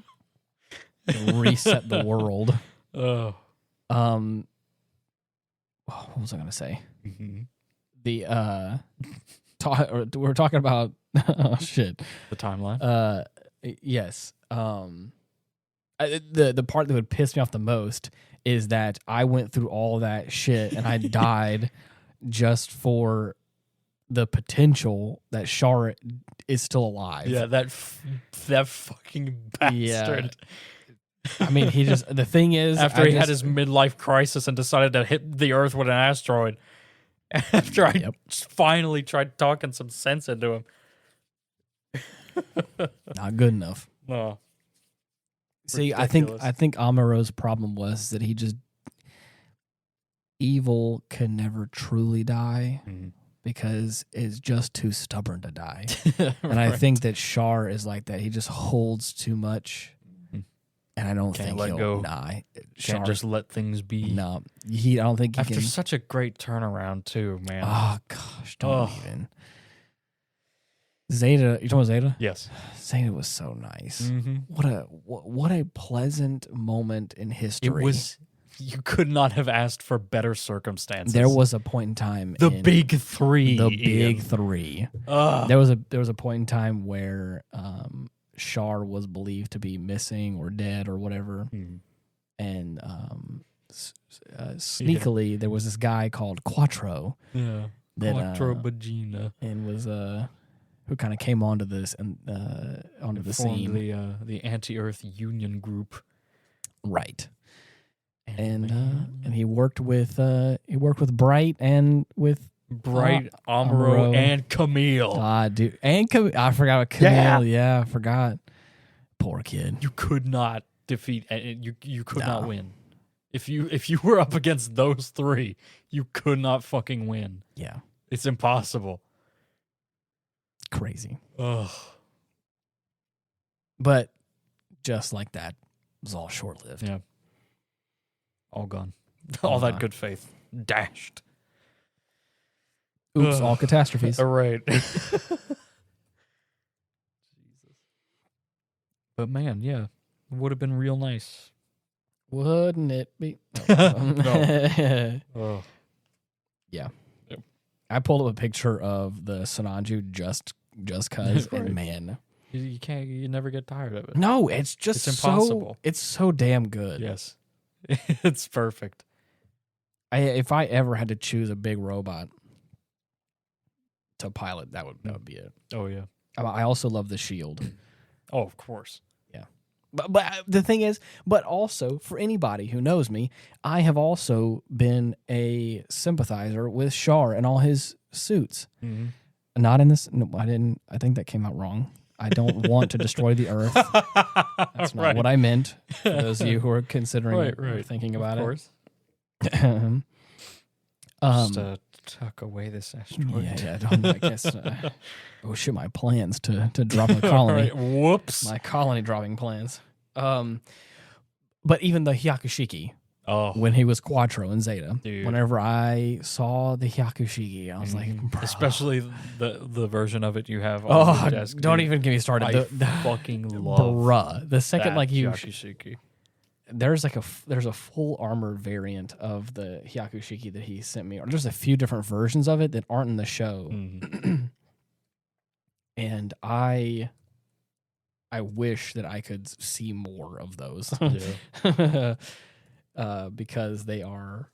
Reset the world.
Oh.
What was I gonna say?
Mm-hmm.
We're talking about oh shit,
the timeline.
Yes. The part that would piss me off the most is that I went through all that shit and I died just for the potential that Char is still alive.
Yeah, that fucking bastard.
Yeah. I mean, the thing is,
after he had his midlife crisis and decided to hit the Earth with an asteroid. After I finally tried talking some sense into him.
Not good enough.
No.
See, I think Amuro's problem was that evil can never truly die because it's just too stubborn to die. And I think that Char is like that. He just holds too much. And I don't think he'll die.
Can't just let things be.
No, I don't think he
After
can.
such a great turnaround too, man.
Oh gosh, don't even. Zeta, you talking about Zeta?
Yes.
Zeta was so nice.
Mm-hmm.
What a pleasant moment in history.
It was You could not have asked for better circumstances.
There was a point in time.
The big three.
The big three. There was a point in time where Char was believed to be missing or dead or whatever, and sneakily there was this guy called Quattro.
Yeah. Quattro Bagina.
And was who kind of came onto this and onto the scene.
The Anti-Earth Union group.
Right. And he worked with Bright and with
Amuro, and Camille.
Dude, and I forgot about Camille. Yeah, I forgot. Poor kid.
You could not defeat. You could not win. If you were up against those three, you could not fucking win.
Yeah,
it's impossible.
Crazy.
Ugh.
But just like that, it was all short lived.
Yeah. All gone. All that good faith dashed.
Oops, all catastrophes.
Right. But man, yeah, it would have been real nice.
Wouldn't it be?
No. Oh.
Yeah.
Yep.
I pulled up a picture of the Sinanju just cause,
Right.
and man,
you never get tired of it.
no, it's just
It's impossible.
It's so damn good.
Yes. It's perfect.
If I ever had to choose a big robot to pilot, that would be it.
Oh yeah.
I also love the shield.
Oh, of course.
Yeah. But the thing is, but also for anybody who knows me, I have also been a sympathizer with Char and all his suits.
Mm-hmm.
Not in this. No, I didn't. I think that came out wrong. I don't want to destroy the Earth. That's not what I meant. For those of you who are considering it or thinking about
of course.
it.
Just tuck away this asteroid.
Yeah. I guess. Oh shit! My plans to drop a colony.
Right. Whoops.
My colony dropping plans. But even the Hyakushiki.
Oh,
When he was Quattro and Zeta,
dude.
Whenever I saw the Hyakushiki, I was like, bro.
Especially the version of it you have on the desk.
Don't
dude.
even get me started.
I fucking love
bruh. The second
that
like you,
Hyakushiki.
there's a full armor variant of the Hyakushiki that he sent me. Or there's a few different versions of it that aren't in the show, and I wish that I could see more of those.
Yeah.
Because they are.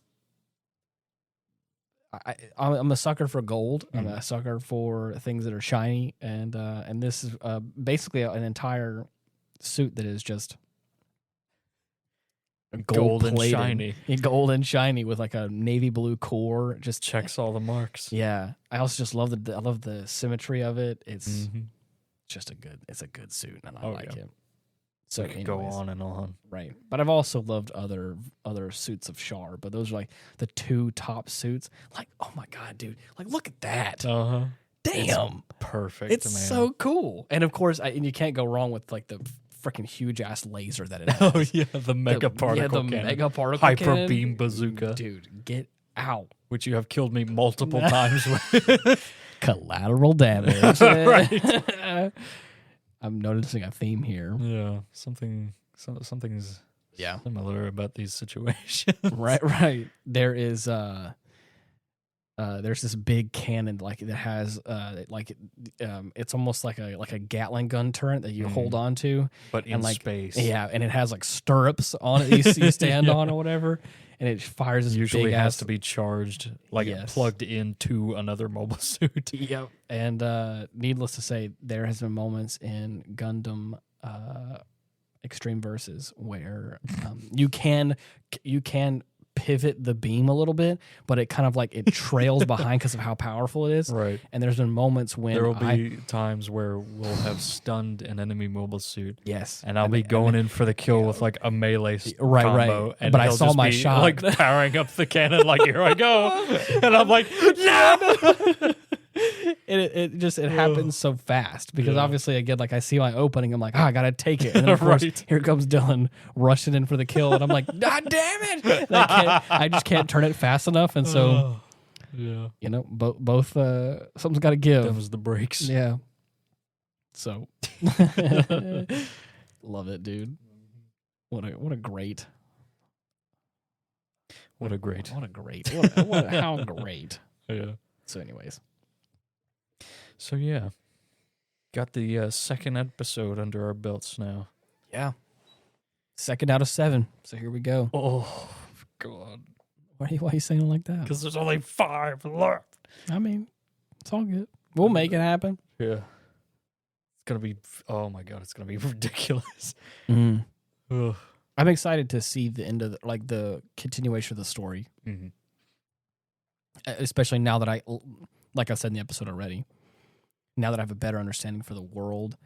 I'm a sucker for gold. I'm a sucker for things that are shiny, and this is basically an entire suit that is just
Gold and shiny.
Gold and shiny with like a navy blue core. Just
Checks all the marks.
Yeah, I also just love the symmetry of it. It's just it's a good suit, and I like it. So
it can go on and on.
Right. But I've also loved other suits of Char, but those are like the two top suits. Like, oh my God, dude. Like, look at that.
Uh-huh.
Damn.
It's perfect.
It's
man.
so cool. And of course, and you can't go wrong with like the freaking huge ass laser that it has.
Oh yeah, the mega particle cannon.
Mega particle
hyper
cannon.
beam bazooka.
Dude, get out.
Which you have killed me multiple times with.
Collateral damage.
Right.
I'm noticing a theme here.
Yeah, something's similar about these situations.
Right. There is there's this big cannon like that has it's almost like a Gatling gun turret that you hold on to,
but in
like,
space.
Yeah, and it has like stirrups on it you stand on or whatever, and it fires this
usually
big
has
ass,
to be charged plugged into another mobile suit.
Yep. And needless to say, there has been moments in Gundam Extreme Versus where you can pivot the beam a little bit, but it kind of like it trails behind because of how powerful it is.
Right.
And there's been moments when
there will be times where we'll have stunned an enemy mobile suit.
Yes.
And I'll be going in for the kill with like a melee combo.
Right.
And
but I saw
just
my
be,
shot.
like powering up the cannon like, here I go. And I'm like, no!
It happens so fast because obviously again, like I see my opening, I'm like, I gotta take it, and then of course here comes Dylan rushing in for the kill, and I'm like, God damn it! And I just can't turn it fast enough, and so you know, both something's got to give.
That was the brakes.
Yeah. So love it, dude. What a great
What a great.
How great.
Yeah.
So anyways.
So yeah. Got the second episode under our belts now.
Yeah. 2nd out of 7. So here we go.
Oh, God.
Why are you saying it like that?
Because there's only 5 left.
I mean, it's all good. We'll make it happen.
Yeah. It's going to be, oh my God, it's going to be ridiculous.
Mm.
Ugh.
I'm excited to see the end of the continuation of the story.
Mm-hmm.
Especially now that like I said in the episode already, now that I have a better understanding for the world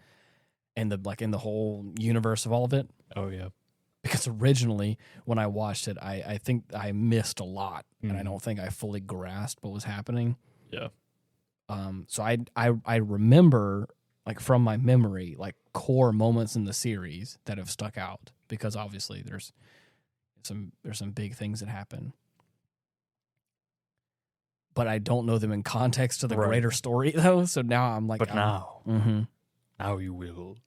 and in the whole universe of all of it.
Oh, yeah.
Because originally when I watched it, I think I missed a lot, and I don't think I fully grasped what was happening.
Yeah.
So I remember, like, from my memory, like, core moments in the series that have stuck out, because obviously there's some big things that happen, but I don't know them in context to the greater story, though. So now I'm like,
but now
now
you will,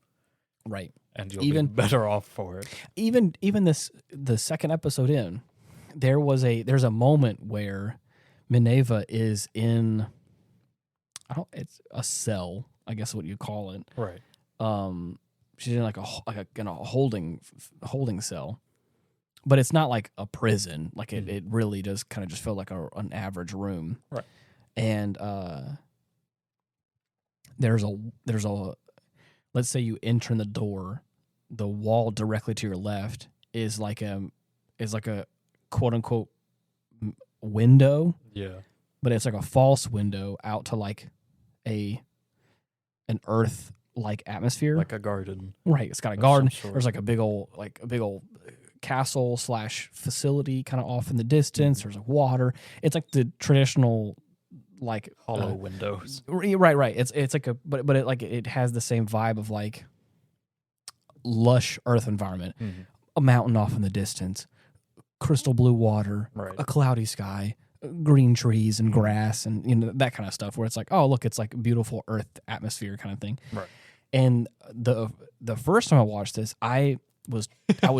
right,
and you'll be better off for it.
Even the second episode in, there's a moment where Minerva is in, it's a cell, I guess what you call it.
Right.
She's in like a holding cell, but it's not like a prison. Like it really does kind of just feel like an average room.
Right.
And there's a let's say you enter in the door, the wall directly to your left is like a quote unquote window.
Yeah.
But it's like a false window out to like an earth like atmosphere,
like a garden.
Right. It's got a garden. There's like a big old castle / facility kind of off in the distance. There's like water. It's like the traditional like
hollow windows.
Right. It's like but it has the same vibe of like lush earth environment. Mm-hmm. A mountain off in the distance, crystal blue water, a cloudy sky, green trees and grass, and that kind of stuff, where it's like, oh, look, it's like beautiful earth atmosphere kind of thing.
Right.
And the first time I watched this, I was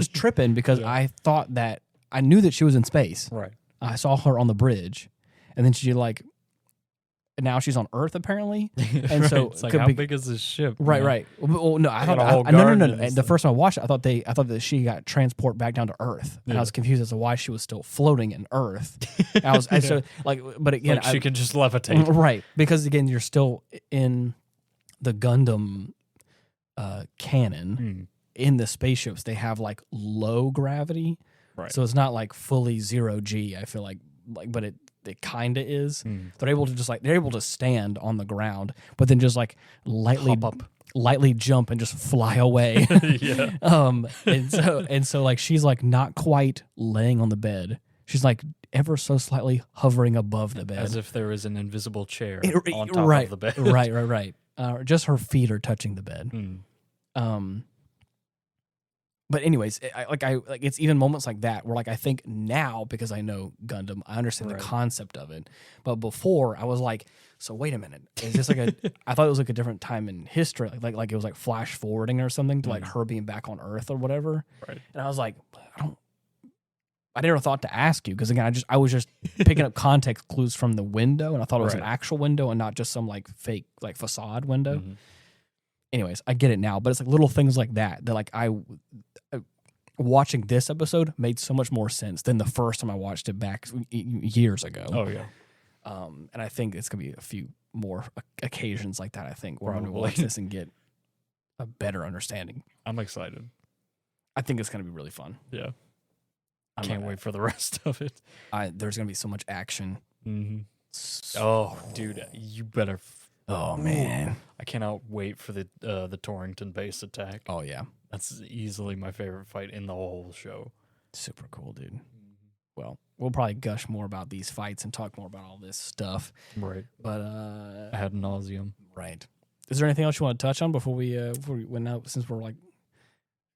tripping because I thought that I knew that she was in space.
Right.
I saw her on the bridge, and then now she's on Earth apparently, and so
it's like, how big is this ship?
Right. Well, no, I thought no. The first time I watched it, I thought that she got transport back down to Earth, and I was confused as to why she was still floating in Earth. But again,
like she could just levitate,
right? Because again, you're still in the Gundam canon. In the spaceships, they have like low gravity,
right?
So it's not like fully 0G. I feel like but it kind of is. They're able to stand on the ground, but then just like lightly jump and just fly away.
Yeah.
And so like she's like not quite laying on the bed. She's like ever so slightly hovering above the bed,
as if there is an invisible chair on top of the bed.
Right. Just her feet are touching the bed. But anyways, it's even moments like that where like I think now, because I know Gundam, I understand the concept of it. But before I was like, so wait a minute, is this like I thought it was like a different time in history, like it was like flash forwarding or something to like her being back on Earth or whatever.
Right.
And I was like, I never thought to ask you, because again, I was just picking up context clues from the window, and I thought it was an actual window and not just some like fake like facade window. Anyways, I get it now, but it's like little things like that like watching this episode made so much more sense than the first time I watched it back years ago.
Oh yeah.
And I think it's gonna be a few more occasions like that. I think where I'm gonna watch this and get a better understanding.
I'm excited.
I think it's gonna be really fun.
Yeah. I can't wait for the rest of it.
There's gonna be so much action.
Oh, dude, you better.
Oh man,
I cannot wait for the Torrington base attack.
Oh yeah,
that's easily my favorite fight in the whole show.
Super cool, dude. Well, we'll probably gush more about these fights and talk more about all this stuff.
Right.
But
ad nauseum.
Right. Is there anything else you want to touch on before we went out, since we're like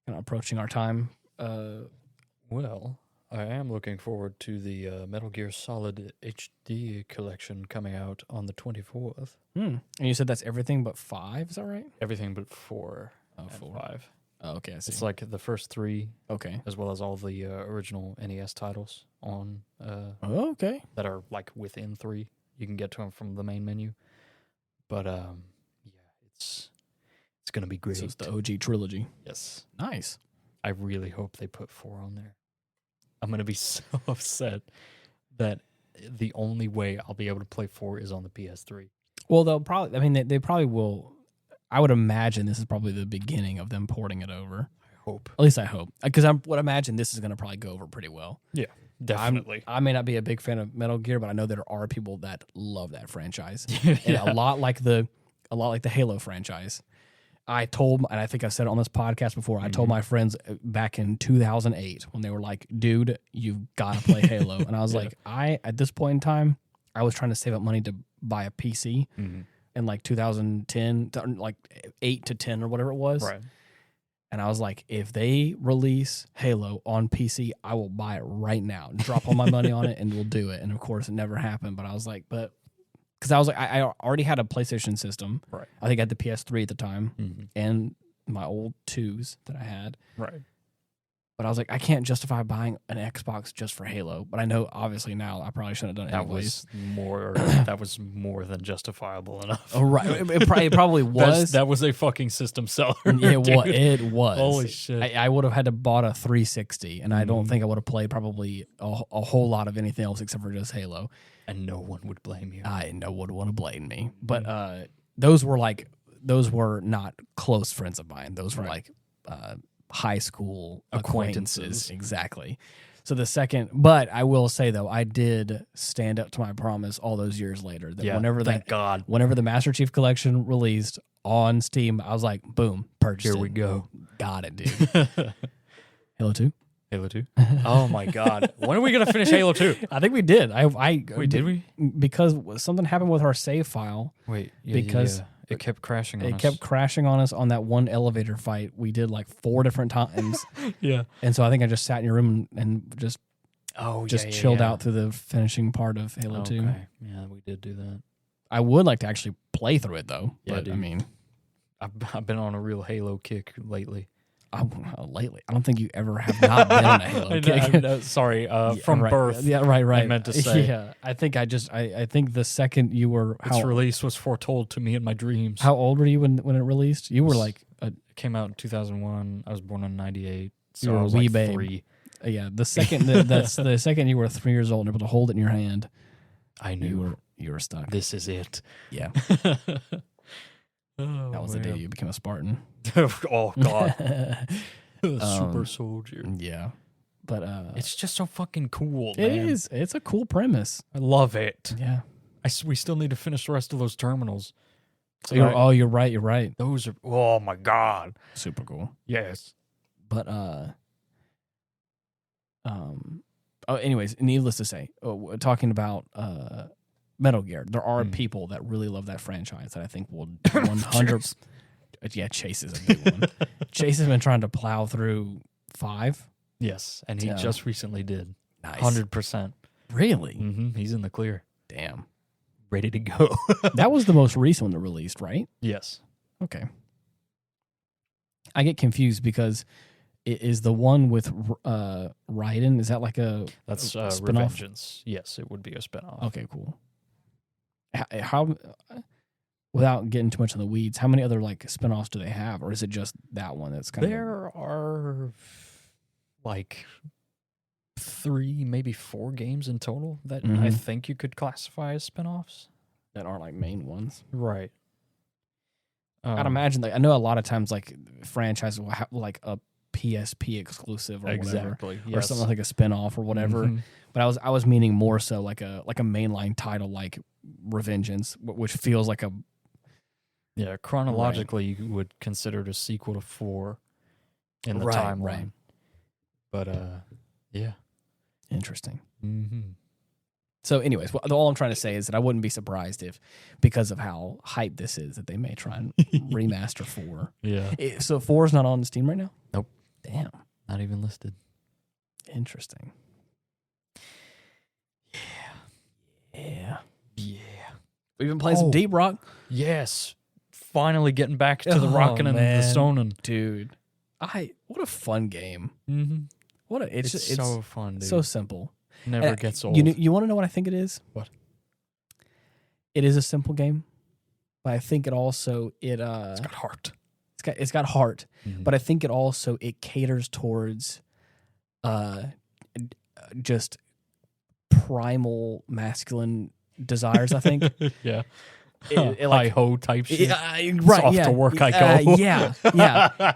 kind of approaching our time?
Well, I am looking forward to the Metal Gear Solid HD collection coming out on the 24th.
And you said that's everything but 5, is that right?
Everything but 4
and
4. 5.
Oh, okay, I see.
It's like the first 3,
okay.
as well as all the original NES titles on
Oh, okay.
that are like within 3. You can get to them from the main menu. But yeah, it's gonna be great.
So it's the OG trilogy.
Yes,
Nice.
I really hope they put 4 on there. I'm gonna be so upset that the only way I'll be able to play 4 is on the PS3.
Well, they'll probably. I mean, they probably will. I would imagine this is probably the beginning of them porting it over.
I hope.
At least I hope, because I would imagine this is going to probably go over pretty well.
Yeah, definitely.
I may not be a big fan of Metal Gear, but I know there are people that love that franchise,
Yeah.
and a lot like the Halo franchise. I told, and I think I said it on this podcast before. I told my friends back in 2008 when they were like, "Dude, you've got to play Halo," and I was like, at this point in time, I was trying to save up money to buy a PC. In like 2010, like 8 to 10 or whatever it was.
Right.
And I was like, if they release Halo on PC, I will buy it right now. Drop all my money on it and we'll do it. And of course, it never happened. But I was like, because I was like, I already had a PlayStation system.
Right.
I think I had the PS3 at the time and my old 2s that I had.
Right.
But I was like, I can't justify buying an Xbox just for Halo. But I know, obviously, now I probably shouldn't have done it anyways.
That was more than justifiable enough.
Oh, right. It probably was.
That was a fucking system seller.
It was.
Holy shit.
I would have had to bought a 360, and I don't think I would have played probably a whole lot of anything else except for just Halo.
And no one would blame you.
No one would want to blame me. But those were not close friends of mine. Those were like high school acquaintances. Exactly. So but I will say though, I did stand up to my promise all those years later that whenever the Master Chief Collection released on Steam, I was like, boom, purchased it.
Here we go.
Got it, dude. Halo 2?
Halo 2? Oh my God. When are we going to finish Halo 2?
I think we did.
Wait, did we?
Because something happened with our save file.
Wait,
because
it kept crashing on us.
It kept crashing on us on that one elevator fight we did like 4 different times.
Yeah.
And so I think I just sat in your room and just chilled out through the finishing part of Halo 2.
Yeah, we did do that.
I would like to actually play through it though.
Yeah,
but
dude.
I mean,
I've been on a real Halo kick lately.
Lately, I don't think you ever have not been on a Halo kick.
Sorry, from birth.
Yeah, right.
I meant to say.
Yeah, I think I think the second you were
its release was foretold to me in my dreams.
How old were you when it released? You were like
it came out in 2001. I was born in 98. So
you were
I was
a wee
like
babe.
3.
Yeah, the second that's the second you were 3 years old and able to hold it in your hand,
I knew
you were stuck.
This is it.
Yeah.
That
was the day you became a Spartan.
Oh God. Super soldier.
Yeah. But
it's just so fucking cool,
it
man.
is. It's a cool premise.
I love it.
Yeah.
We still need to finish the rest of those terminals.
So you're right. You're right.
Those are, oh my God.
Super cool.
Yes.
But anyways, needless to say, talking about Metal Gear, there are people that really love that franchise that I think will 100. Yeah, Chase is a big one. Chase has been trying to plow through 5.
Yes, and he just recently did.
Nice.
100%.
Really?
Mm-hmm. He's in the clear.
Damn.
Ready to go.
That was the most recent one that released, right?
Yes.
Okay. I get confused because it is the one with Raiden. Is that like
that's
spin-off?
Revengeance. Yes, it would be a spinoff.
Okay, cool. How without getting too much in the weeds, how many other like spinoffs do they have, or is it just that one that's kind of?
There are like 3, maybe 4 games in total that I think you could classify as spinoffs
that aren't like main ones,
right?
I'd imagine. Like, I know a lot of times, like franchises will have like a PSP exclusive or whatever, or something like a spinoff or whatever.
Mm-hmm.
But I was meaning more so like a mainline title like Revengeance, which feels like a
chronologically you would consider it a sequel to 4 in the timeline. Right. But yeah,
interesting.
Mm-hmm.
So, anyways, all I'm trying to say is that I wouldn't be surprised if, because of how hyped this is, that they may try and remaster 4.
Yeah.
So 4 is not on Steam right now?
Nope.
Damn.
Not even listed.
Interesting. Yeah. We've been playing some Deep Rock.
Yes. Finally getting back to the rocking and the stoning.
Dude, what a fun game.
Mm-hmm.
It's
so fun, dude.
So simple.
Never gets old.
You want to know what I think it is?
What?
It is a simple game, but I think it also
it's got heart.
It's got heart,
Mm-hmm.
but I think it caters towards just primal masculine desires, I think.
Yeah.
Like
Hi-ho type shit.
Yeah, right.
Off
yeah.
to work I go.
Yeah.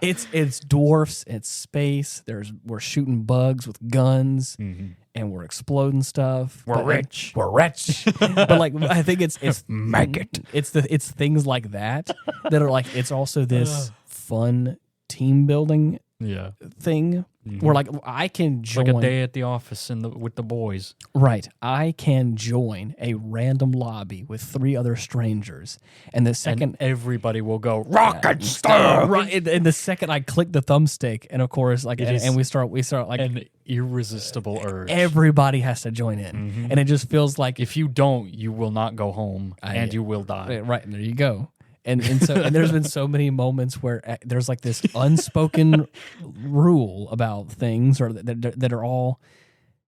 It's dwarfs. It's space. We're shooting bugs with guns,
Mm-hmm.
and we're exploding stuff.
We're rich.
We're rich. But like, I think it's
Maggot.
It's things like that are like. It's also this fun team building
Yeah.
thing.
Mm-hmm.
Where like I can
It's
join
like a day at the office with the boys.
Right. I can join a random lobby with 3 other strangers. And the second
And everybody will go, rock and stone.
right, and the second I click the thumbstick, and of course, like, and we start like
An irresistible urge.
everybody has to join in,
Mhm.
and it just feels like
If you don't, you will not go home and you will die.
right. There you go. And there's been so many moments where there's like this unspoken rule about things, or that are all.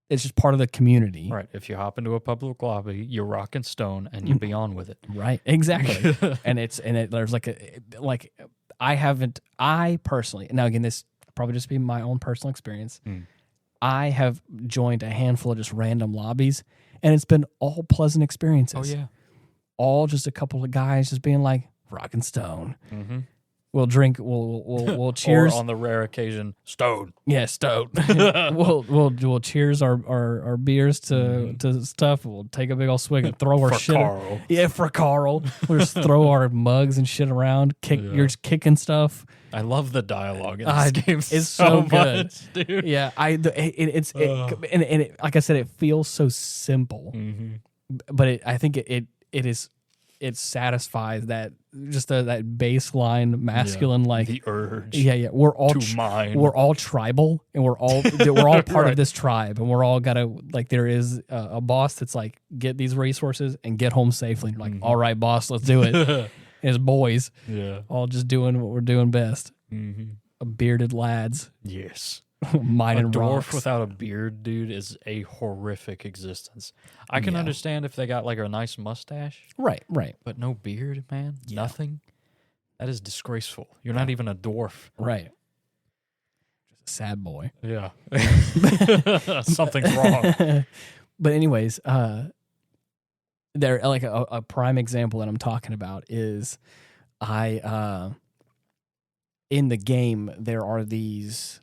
It's just part of the community.
Right. If you hop into a public lobby, you rock and stone and you be on with it.
Right. Exactly. There's I personally, now again, this probably just be my own personal experience.
Mm.
I have joined a handful of just random lobbies, and it's been all pleasant experiences.
Oh, yeah.
All just a couple of guys just being like, rock and stone.
Mm-hmm.
We'll drink, we'll cheers.
Or on the rare occasion, stone.
Yeah, stone. we'll cheers our beers to stuff. We'll take a big old swig and throw our
For
shit.
Carl.
Yeah, for Carl. We'll just throw our mugs and shit around. You're just kicking stuff.
I love the dialogue in this game.
It's so good,
much, dude.
Yeah, like I said, it feels so simple,
Mm-hmm.
but I think it satisfies that just that baseline masculine
the urge.
Yeah. We're all
to mine.
We're all tribal, and we're all part
Right.
of this tribe, and we're all gotta like. There is a boss that's like, get these resources and get home safely. And you're like,
Mm-hmm.
all right, boss, let's do it. As boys,
Yeah.
all just doing what we're doing best.
Mm-hmm.
Bearded lads
Yes.
mining
A dwarf
rocks.
without a beard, dude, is a horrific existence. I can
Yeah.
understand if they got like a nice mustache,
Right.
but no beard, man.
Yeah.
Nothing. That is disgraceful. You're not even a dwarf.
Right. Just a sad boy.
Yeah. Something's wrong.
But anyways, there like a prime example that I'm talking about is in the game there are these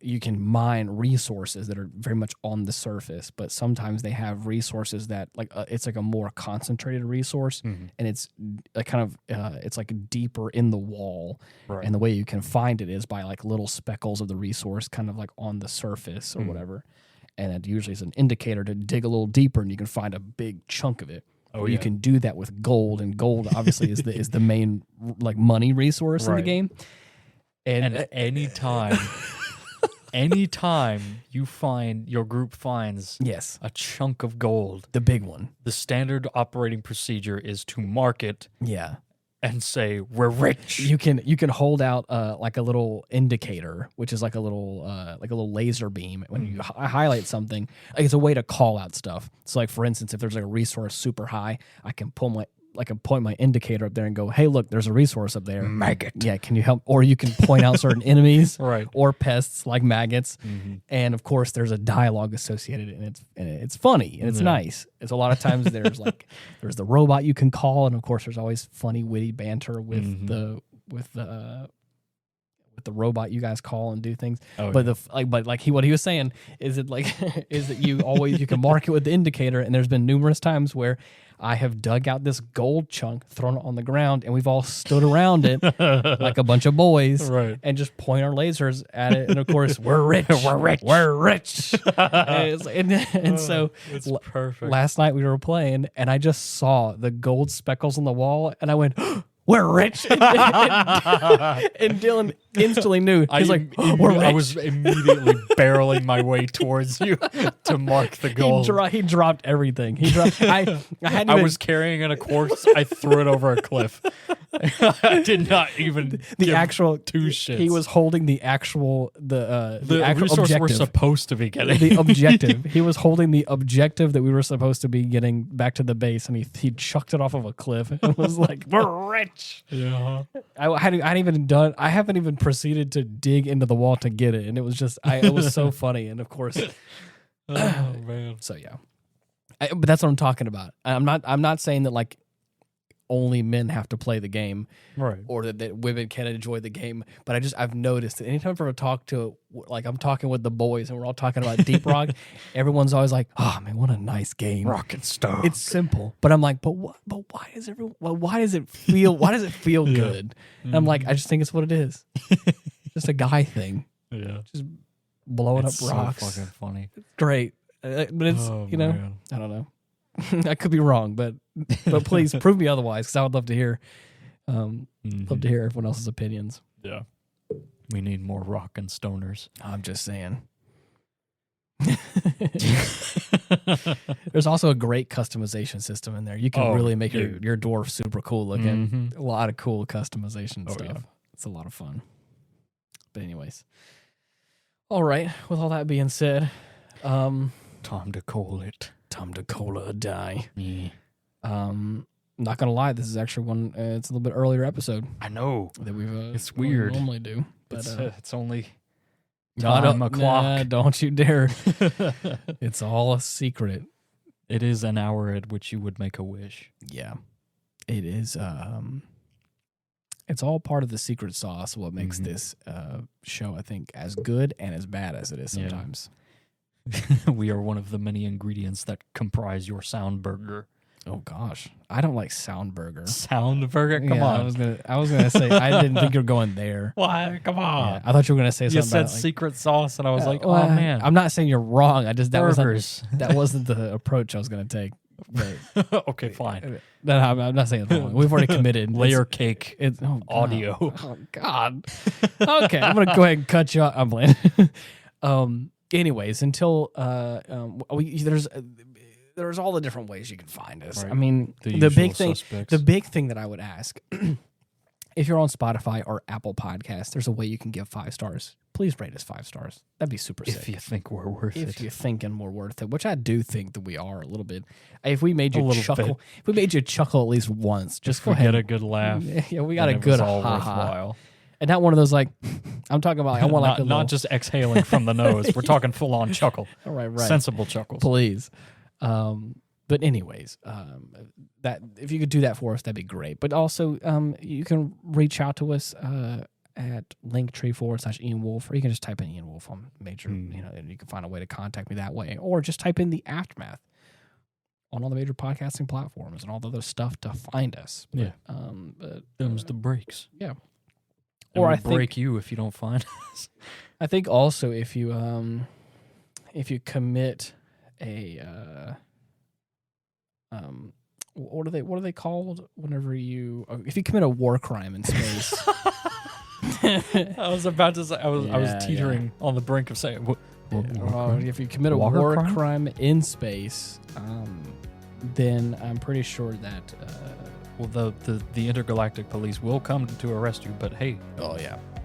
you can mine resources that are very much on the surface, but sometimes they have resources that like it's like a more concentrated resource,
Mhm.
and it's a kind of it's like deeper in the wall.
Right.
And the way you can find it is by like little speckles of the resource kind of like on the surface or whatever. And it usually is an indicator to dig a little deeper, and you can find a big chunk of it.
Oh,
Or you
yeah.
can do that with gold, and gold obviously is the main like money resource in the
Right.
game.
And anytime you find your group finds
yes,
a chunk of gold,
the big one.
the standard operating procedure is to mark it
Yeah.
and say we're rich.
You can hold out like a little indicator, which is like a little laser beam. When you highlight something, like it's a way to call out stuff. So like for instance, if there's like a resource super high, I can point my indicator up there and go, hey, look, there's a resource up there.
Maggot.
Yeah, can you help? Or you can point out certain enemies
Right.
or pests like maggots.
Mhm.
And of course, there's a dialogue associated, and it's funny and it's
Yeah.
nice. It's a lot of times there's the robot you can call, and of course there's always funny, witty banter with
Mhm.
with the robot you guys call and do things.
Oh,
But
yeah.
what he was saying is it like is that you can mark it with the indicator, and there's been numerous times where I have dug out this gold chunk, thrown it on the ground, and we've all stood around it like a bunch of boys,
Right.
and just point our lasers at it. And of course, we're rich, we're rich. And so
It's perfect.
last night we were playing, and I just saw the gold speckles on the wall, and I went, "We're rich." And Dylan instantly knew. He's like, we're rich.
I was immediately barreling my way towards you to mark the goal.
He dropped everything. He dropped. I
was carrying in a corpse. I threw it over a cliff. I did not even
the actual
two shits.
He was holding the actual actual
resource
objective.
we're supposed to be getting.
The objective. He was holding the objective that we were supposed to be getting back to the base, and he chucked it off of a cliff. It was like, we're rich.
Yeah.
I haven't even proceeded to dig into the wall to get it, and it was just it was so funny. And of course,
oh man.
So yeah, but that's what I'm talking about. I'm not saying that like only men have to play the game,
right?
Or that women can enjoy the game. But I've noticed that anytime I'm talking with the boys and we're all talking about Deep Rock, everyone's always like, "Oh man, what a nice game,
Rock and Stone."
It's simple, but I'm like, but why does it feel good? And I'm like, I just think it's what it is, just a guy thing.
Yeah,
just blowing up rocks.
So fucking funny.
It's great, but it's
man.
I don't know. I could be wrong, but please prove me otherwise, because I would love to hear, love to hear everyone else's opinions.
Yeah, we need more rock and stoners.
I'm just saying. There's also a great customization system in there. You can really make your dwarf super cool looking.
Mm-hmm.
A lot of cool customization stuff.
Yeah.
It's a lot of fun. But anyways, all right. With all that being said,
time to call it.
Time to call it a day.
Yeah.
Not gonna lie, this is actually one. It's a little bit earlier episode.
I know
that we've.
It's weird.
Normally do, but
it's only
time
o'clock.
Nah, don't you dare! It's all a secret.
It is an hour at which you would make a wish.
Yeah, it is. It's all part of the secret sauce. What makes this show, I think, as good and as bad as it is sometimes.
Yeah. We are one of the many ingredients that comprise your sound burger.
Oh gosh, I don't like sound burger.
Sound burger? Come on.
I was gonna say I didn't think you were going there.
Why? Come on.
Yeah, I thought you were gonna say something.
You said
about,
secret sauce, and I was like,
well,
oh man.
I'm not saying you're wrong. I just that
Burgers.
wasn't the approach I was gonna take. But,
okay, fine.
No, I'm not saying it's wrong. We've already committed.
Layer cake.
It's
audio.
Oh God. Okay, I'm gonna go ahead and cut you off. I'm playing. Anyways, until there's all the different ways you can find us.
Right.
I mean, the big thing that I would ask, if you're on Spotify or Apple Podcasts, there's a way you can give 5 stars. Please rate us 5 stars. That'd be super sick.
If you think we're worth it.
If you're thinking we're worth it, which I do think that we are a little bit. If we made you chuckle, if we made you chuckle at least once, just go ahead.
Get a good laugh.
Yeah, we got a good
worthwhile.
And not one of those like I'm talking about. I want like
not just exhaling from the nose. We're talking full on chuckle.
All right,
sensible chuckles,
please. But anyways, that if you could do that for us, that'd be great. But also, you can reach out to us at linktree/Ian Wolf, or you can just type in Ian Wolf on major, and you can find a way to contact me that way, or just type in the Aftermath on all the major podcasting platforms and all the other stuff to find us.
Yeah,
but
them's the breaks.
Yeah.
Or I break you if you don't find us.
I think also if you commit a what are they called whenever if you commit a war crime in space.
I was about to say I was teetering on the brink of saying
if you commit a war crime in space, then I'm pretty sure that
well, the intergalactic police will come to arrest you, but hey,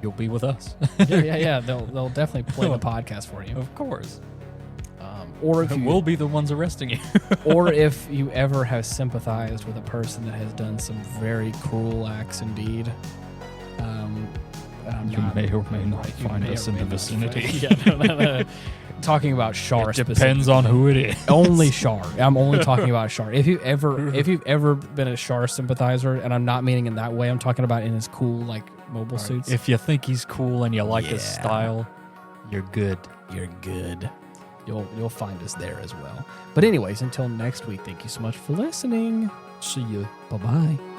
you'll be with us.
yeah. They'll definitely play the podcast for you,
of course.
Or if
we'll be the ones arresting you,
or if you ever have sympathized with a person that has done some very cruel acts indeed,
you may or may not find us in the vicinity.
Talking about Shar.
It depends on who it is.
Only Shar. I'm only talking about Shar. If you've ever been a Shar sympathizer, and I'm not meaning in that way, I'm talking about in his cool like mobile suits.
If you think he's cool and you like his style, you're good.
You're good. You'll find us there as well. But anyways, until next week, thank you so much for listening.
See you.
Bye-bye.